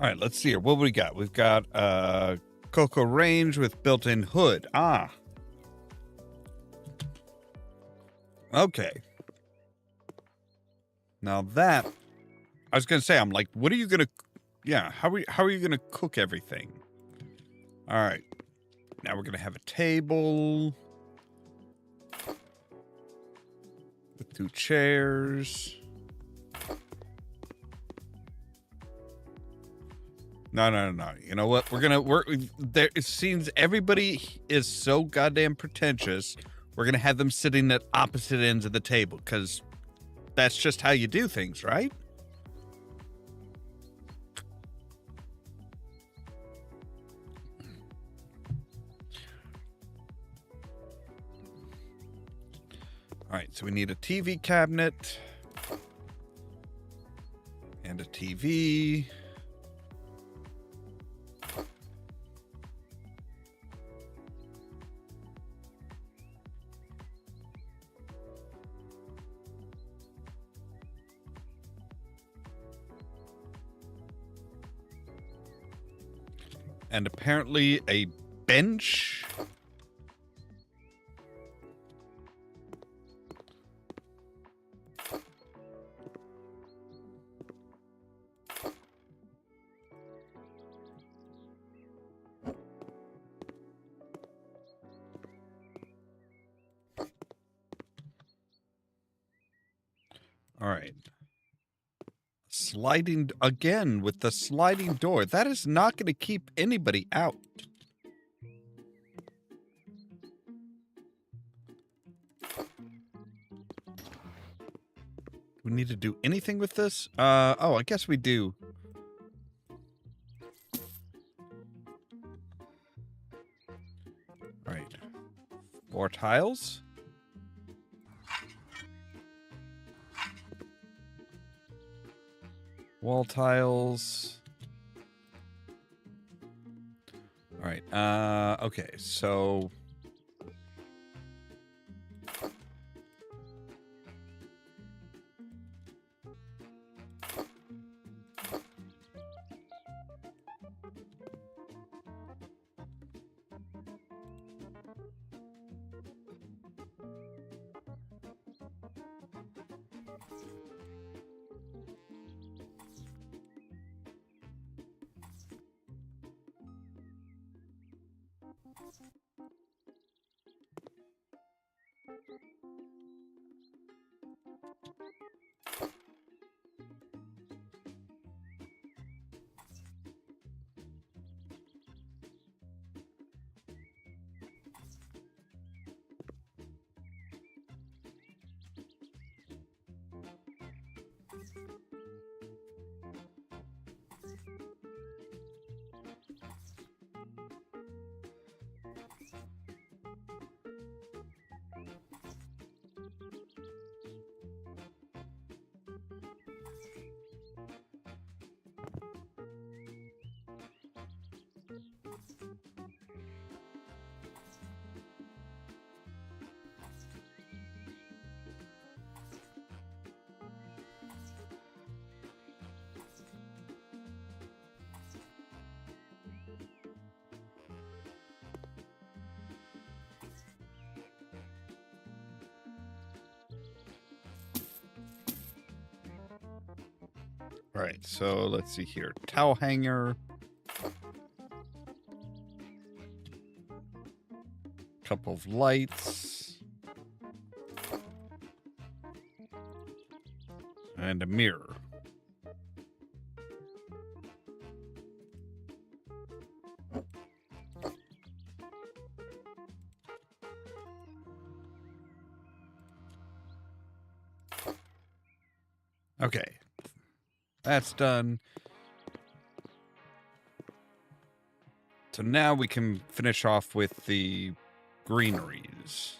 All right, let's see here. What we got? We've got Cocoa Range with built-in hood. Ah. Okay. Now that, I was going to say, I'm like, what are you going to, yeah, how are you going to cook everything? All right. Now we're going to have a table with 2 chairs. No. You know what? We're gonna work. There, it seems everybody is so goddamn pretentious. We're gonna have them sitting at opposite ends of the table because that's just how you do things, right? All right. So we need a TV cabinet and a TV. And apparently a bench. All right. Sliding again with the sliding door. That is not going to keep anybody out. Do we need to do anything with this? Oh, I guess we do. All right. 4 tiles. Wall tiles. All right. Okay. So. All right, so let's see here. Towel hanger. Couple of lights. And a mirror. Okay. That's done. So now we can finish off with the greeneries.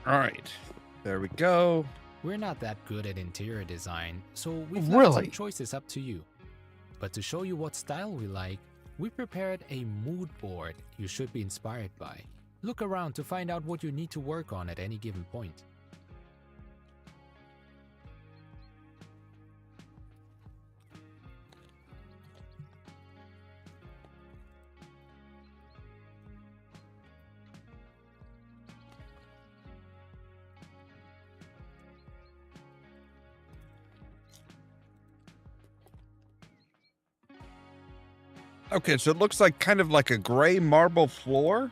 All right, there we go. We're not that good at interior design, so we've Really? left some choices up to you. But to show you what style we like, we prepared a mood board you should be inspired by. Look around to find out what you need to work on at any given point. Okay, so it looks like kind of like a gray marble floor.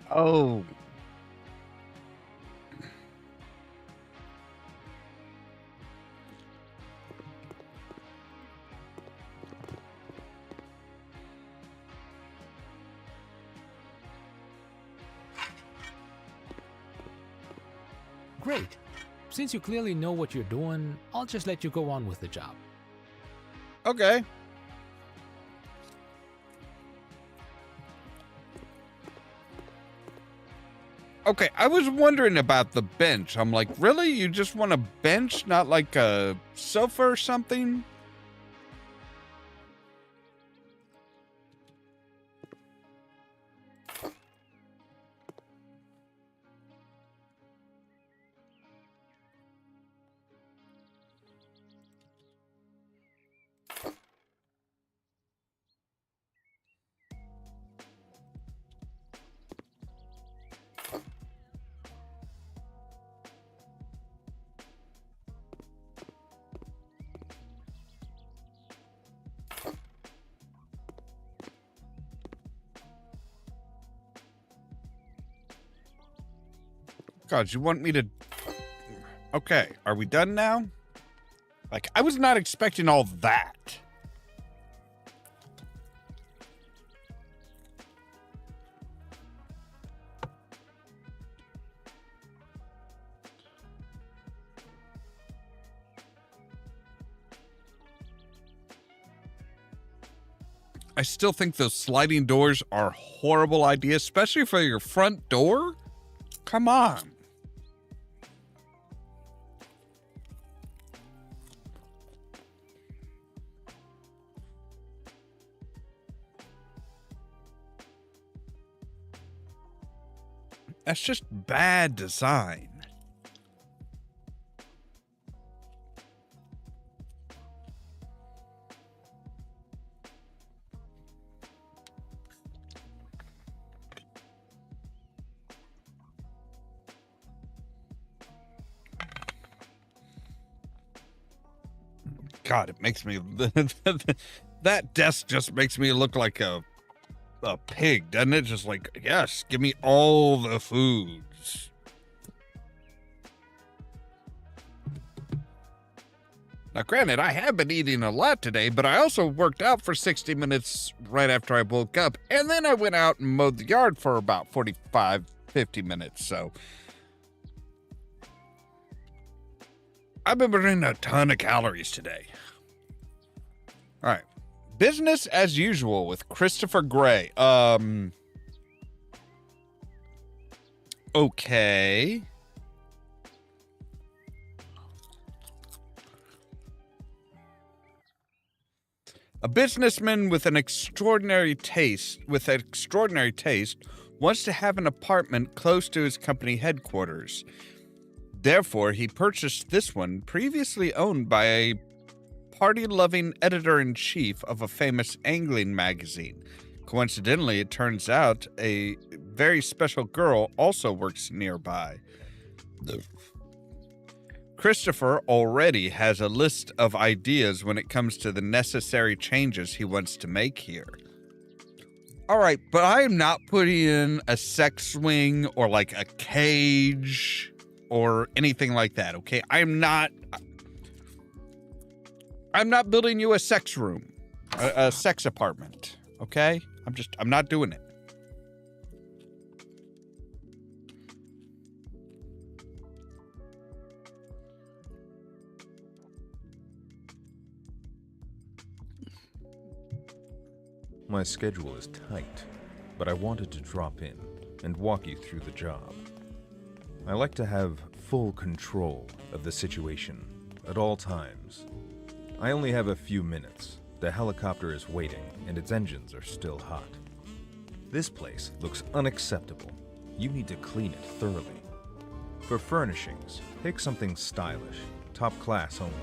Oh. Great! Since you clearly know what you're doing, I'll just let you go on with the job. Okay. Okay, I was wondering about the bench. I'm like, really? You just want a bench, not like a sofa or something? God, you want me to... Okay, are we done now? Like, I was not expecting all that. I still think those sliding doors are a horrible idea, especially for your front door. Come on. That's just bad design. God, it makes me... That desk just makes me look like a pig, doesn't it? Just like, yes, give me all the foods. Now, granted, I have been eating a lot today, but I also worked out for 60 minutes right after I woke up, and then I went out and mowed the yard for about 45, 50 minutes, so... I've been burning a ton of calories today. All right. Business as usual with Christopher Gray. Okay. A businessman with an extraordinary taste, wants to have an apartment close to his company headquarters. Therefore, he purchased this one, previously owned by a party-loving editor-in-chief of a famous angling magazine. Coincidentally, it turns out a very special girl also works nearby. Christopher already has a list of ideas when it comes to the necessary changes he wants to make here. All right, but I am not putting in a sex swing or like a cage or anything like that, okay? I'm not building you a sex room, a sex apartment, okay? I'm not doing it. My schedule is tight, but I wanted to drop in and walk you through the job. I like to have full control of the situation at all times. I only have a few minutes. The helicopter is waiting, and its engines are still hot. This place looks unacceptable. You need to clean it thoroughly. For furnishings, pick something stylish, top class only.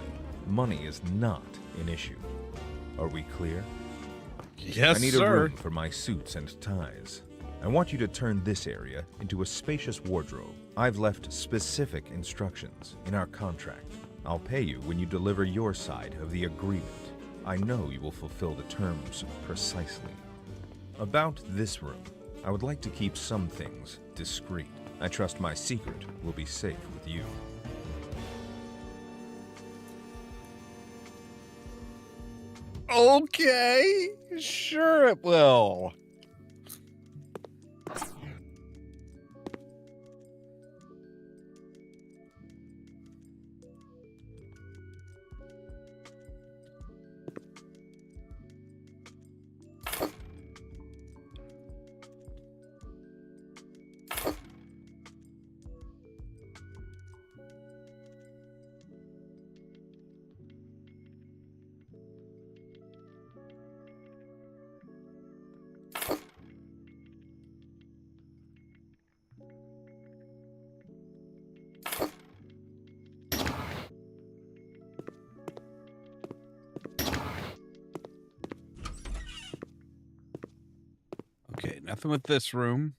Money is not an issue. Are we clear? Yes, I need sir. a room for my suits and ties. I want you to turn this area into a spacious wardrobe. I've left specific instructions in our contract. I'll pay you when you deliver your side of the agreement. I know you will fulfill the terms precisely. About this room, I would like to keep some things discreet. I trust my secret will be safe with you. Okay, sure it will. Nothing with this room.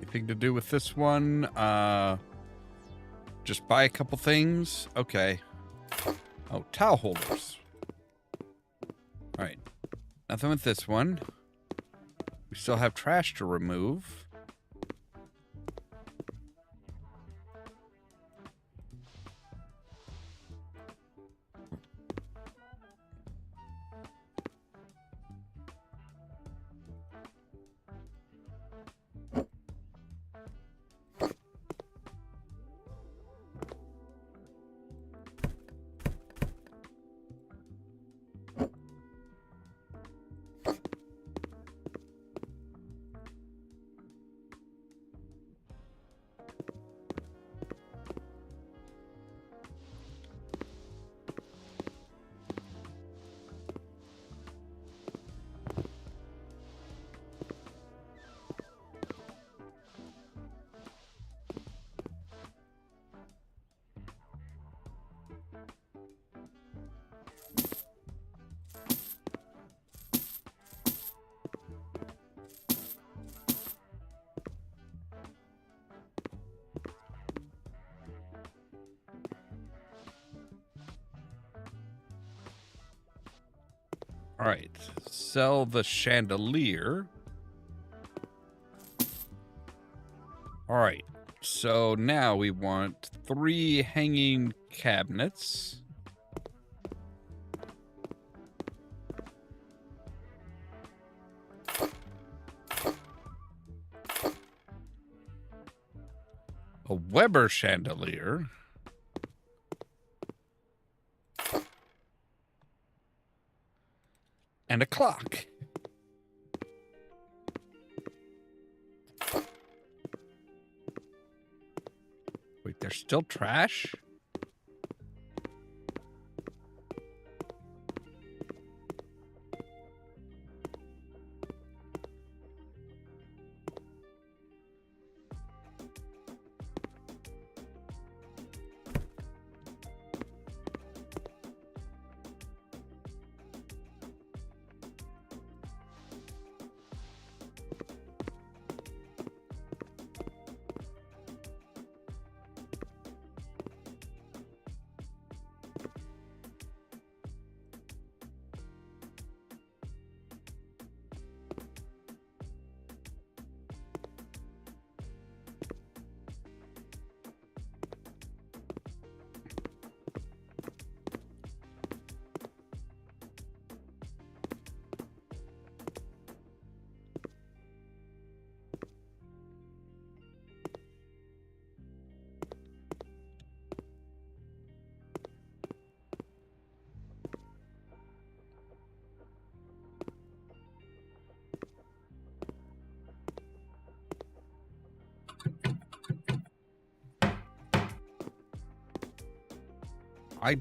Anything to do with this one? Just buy a couple things. Okay. Oh, towel holders. All right. Nothing with this one. We still have trash to remove. All right, sell the chandelier. All right, so now we want 3 hanging cabinets. A Weber chandelier. And a clock. Wait, there's still trash? I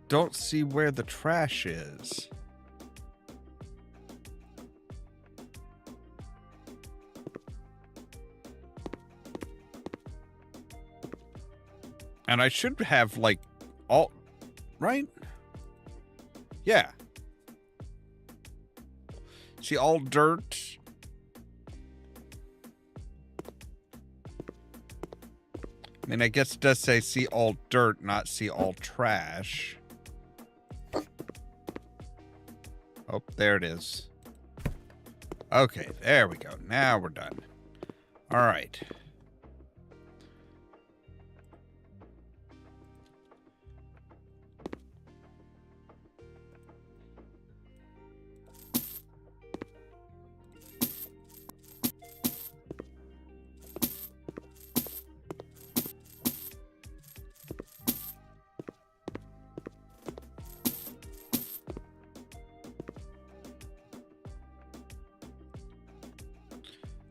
don't see where the trash is. And I should have, like, all... Right? Yeah. See, all dirt... I mean, I guess it does say see all dirt, not see all trash. Oh, there it is. Okay, there we go. Now we're done. All right.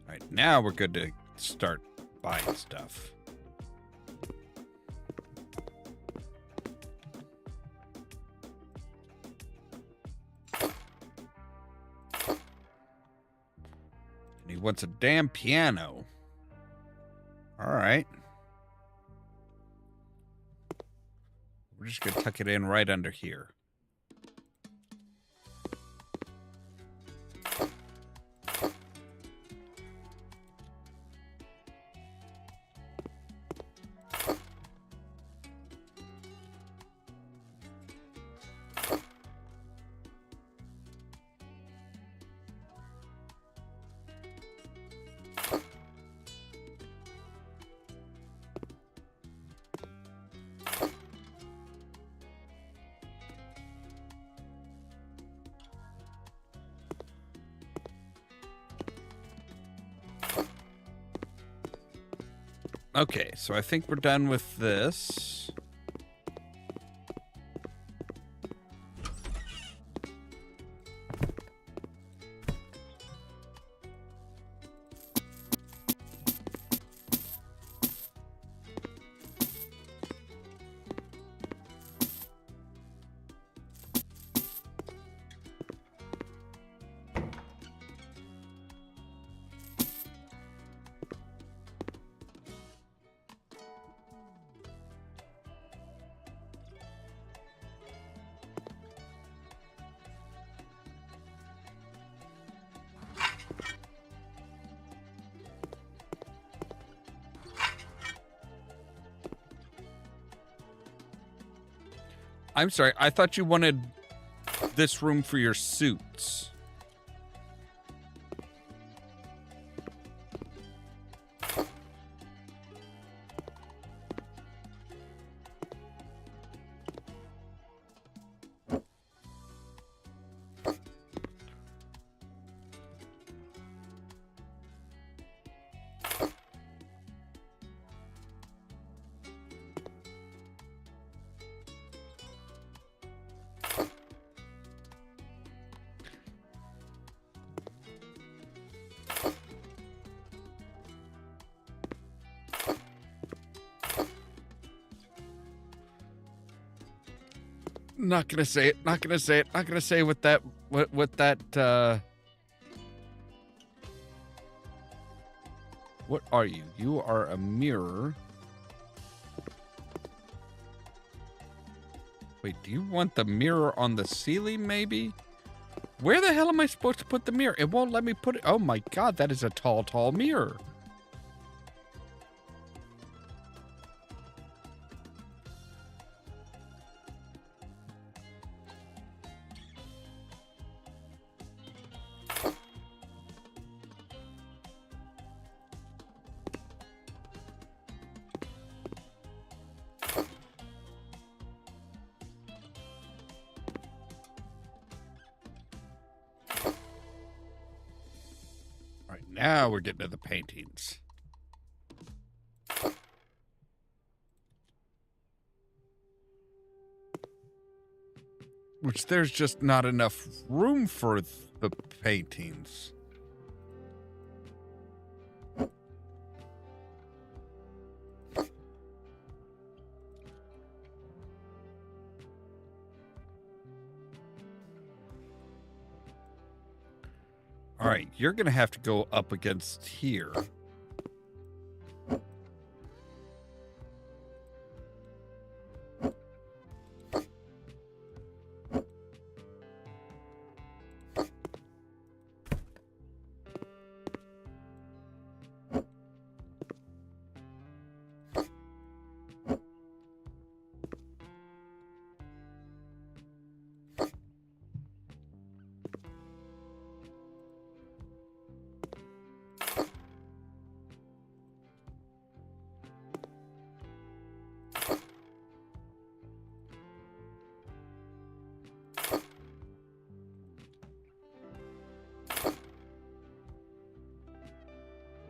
All right, now we're good to start buying stuff. And he wants a damn piano. All right. We're just going to tuck it in right under here. Okay, so I think we're done with this. I'm sorry, I thought you wanted this room for your suits. Not gonna say it. Not gonna say it. Not gonna say what that. What that. What are you? You are a mirror. Wait, do you want the mirror on the ceiling? Maybe. Where the hell am I supposed to put the mirror? It won't let me put it. Oh my god, that is a tall, tall mirror. Now we're getting to the paintings. Which there's just not enough room for the paintings. All right, you're going to have to go up against here.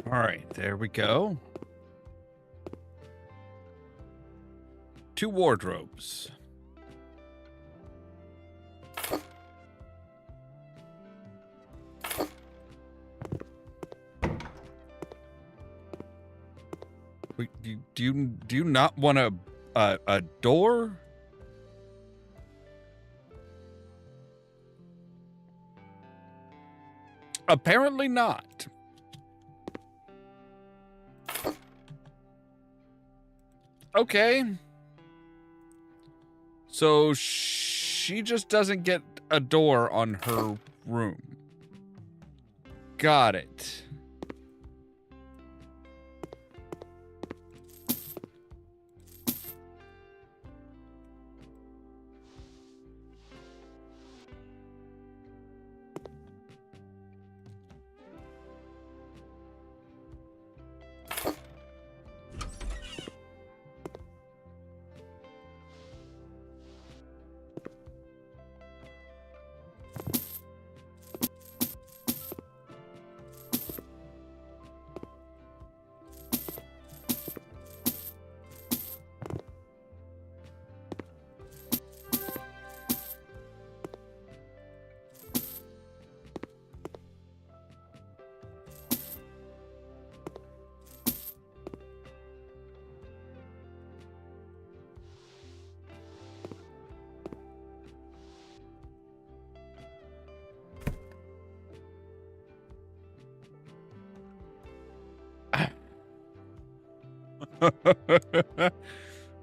All right, there we go. 2 wardrobes. Wait, do you not want a door? Apparently not. Okay. So she just doesn't get a door on her room. Got it.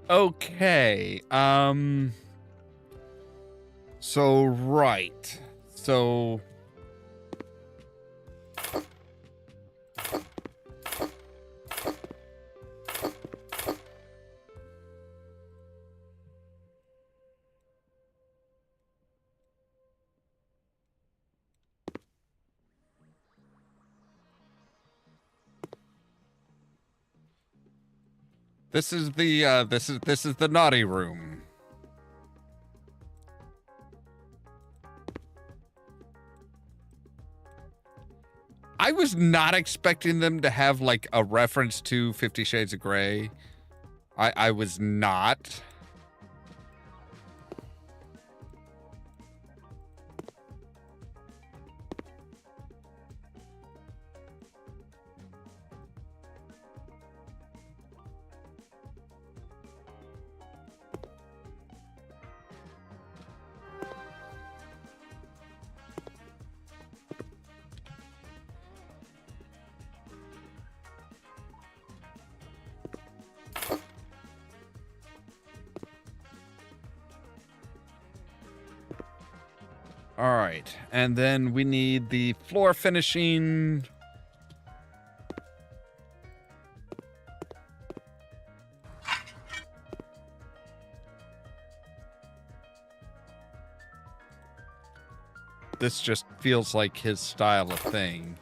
Okay. So right. So this is the this is the naughty room. I was not expecting them to have like a reference to 50 Shades of Grey. I was not. All right, and then we need the floor finishing. This just feels like his style of thing.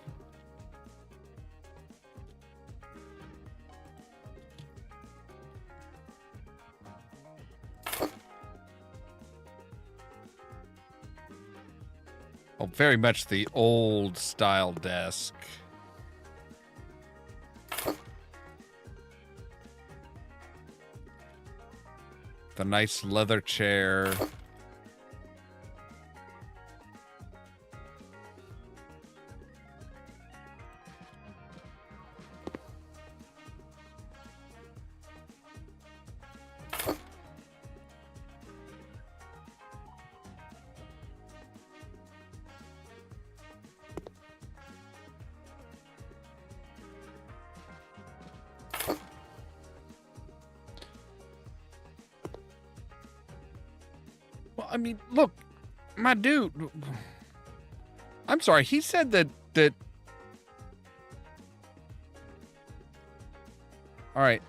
Oh, very much the old style desk. The nice leather chair. I mean, look, my dude. I'm sorry. He said that. All right.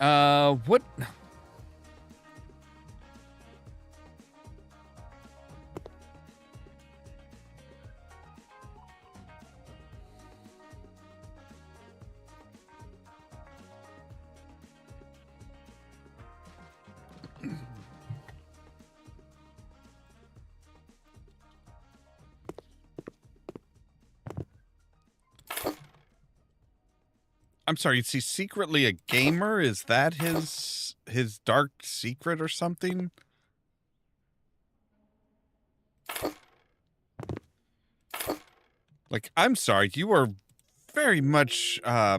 What? I'm sorry, is he secretly a gamer? Is that his dark secret or something? Like, I'm sorry, you are very much, yeah,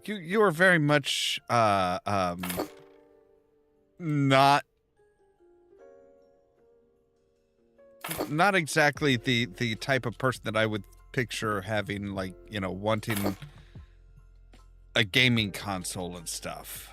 you are very much, not exactly the type of person that I would picture having, like, you know, wanting a gaming console and stuff.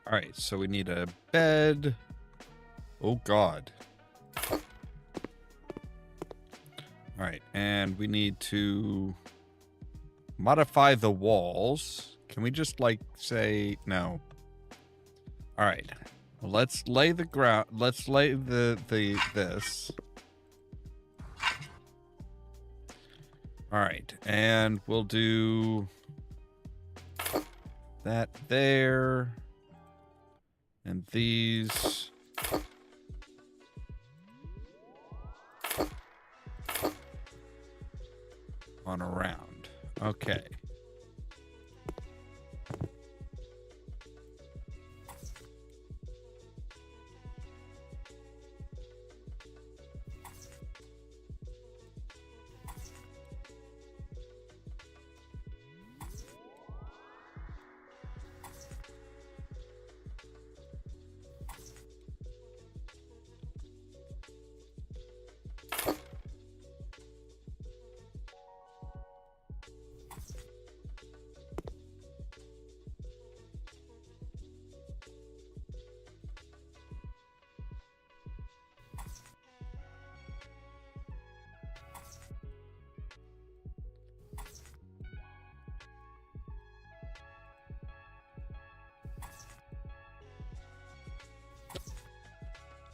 All right, so we need a bed. Oh, God. All right, and we need to modify the walls. Can we just, like, say no? All right. Well, let's lay the ground. Let's lay this. All right, and we'll do that there. And these on around. Okay.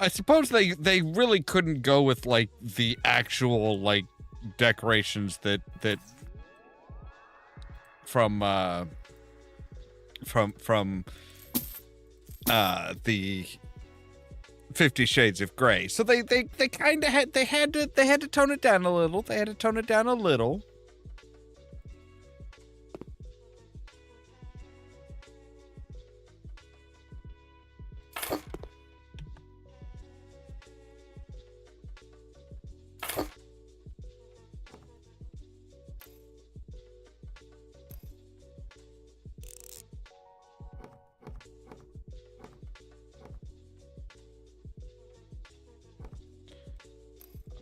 I suppose they really couldn't go with like the actual like decorations that from the 50 Shades of Grey. So they kind of had to tone it down a little. They had to tone it down a little.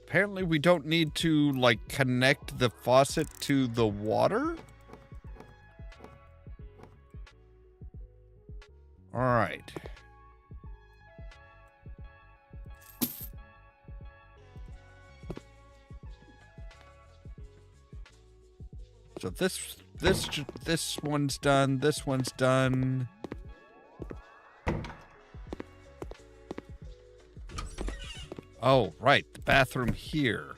Apparently we don't need to, like, connect the faucet to the water? Alright. So this one's done, this one's done. Oh, right, the bathroom here.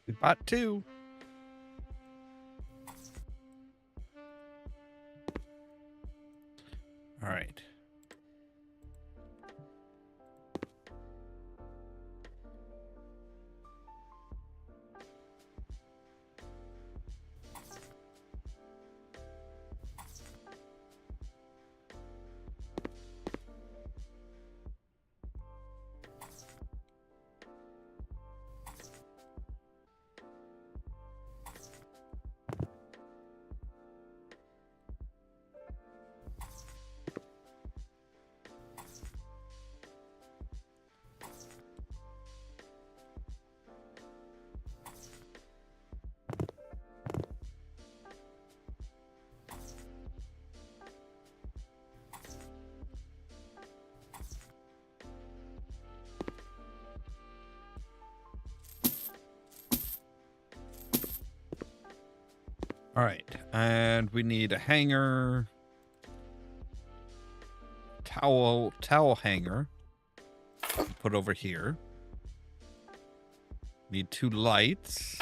We bought two. All right. All right, and we need a hanger, towel hanger, put over here. Need two lights.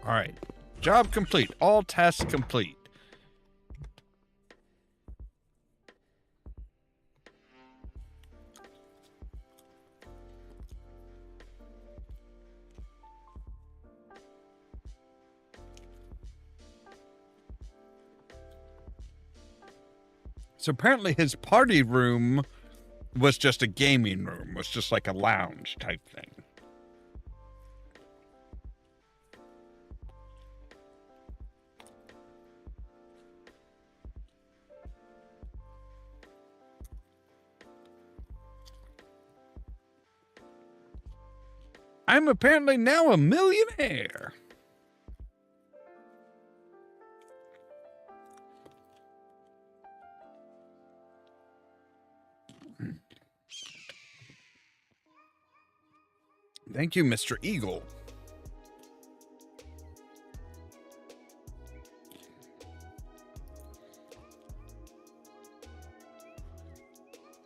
All right, job complete. All tasks complete. So apparently his party room was just a gaming room, was just like a lounge type thing. I'm apparently now a millionaire. Thank you, Mr. Eagle.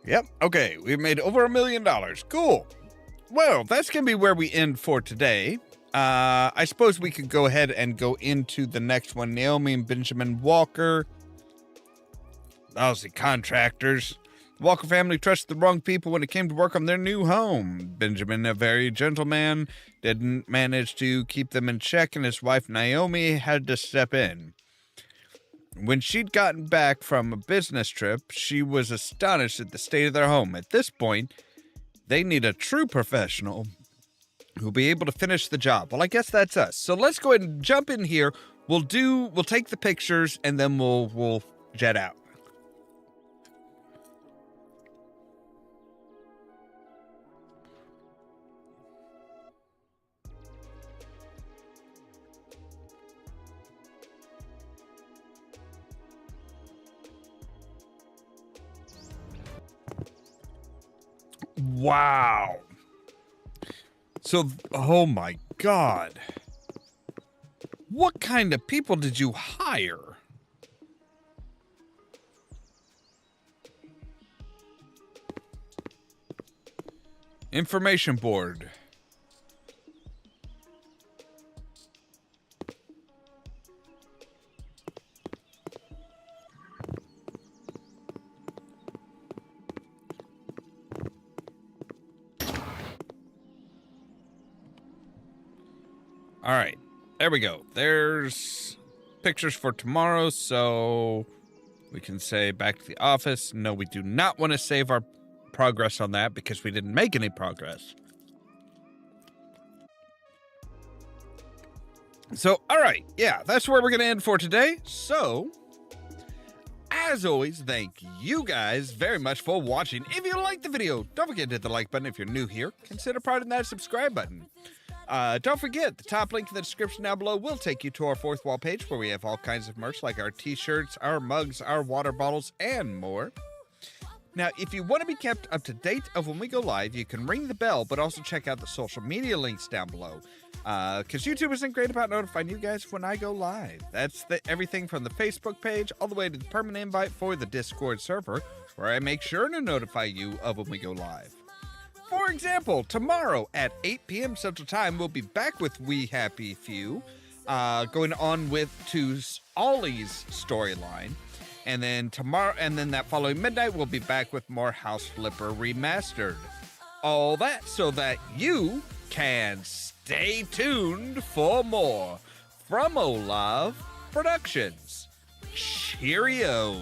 Yep. Okay, we've made over $1 million. Cool. Well, that's going to be where we end for today. I suppose we could go ahead and go into the next one. Naomi and Benjamin Walker. Lousy contractors. The Walker family trusted the wrong people when it came to work on their new home. Benjamin, a very gentle man, didn't manage to keep them in check, and his wife Naomi had to step in. When she'd gotten back from a business trip, she was astonished at the state of their home. At this point, they need a true professional who'll be able to finish the job. Well, I guess that's us. So let's go ahead and jump in here. We'll take the pictures, and then we'll jet out. Wow. So, oh my God. What kind of people did you hire? Information board. All right, there we go. There's pictures for tomorrow, so we can say back to the office. No, we do not want to save our progress on that because we didn't make any progress. So, all right, yeah, that's where we're going to end for today. So, as always, thank you guys very much for watching. If you liked the video, don't forget to hit the like button. If you're new here, consider pressing that subscribe button. Don't forget, the top link in the description down below will take you to our fourth wall page where we have all kinds of merch like our t-shirts, our mugs, our water bottles, and more. Now, if you want to be kept up to date of when we go live, you can ring the bell, but also check out the social media links down below. Because YouTube isn't great about notifying you guys when I go live. That's everything from the Facebook page all the way to the permanent invite for the Discord server, where I make sure to notify you of when we go live. For example, tomorrow at 8 p.m. Central Time, we'll be back with We Happy Few, going on to Ollie's storyline. And then that following midnight, we'll be back with more House Flipper Remastered. All that so that you can stay tuned for more from Ollamh Productions. Cheerio!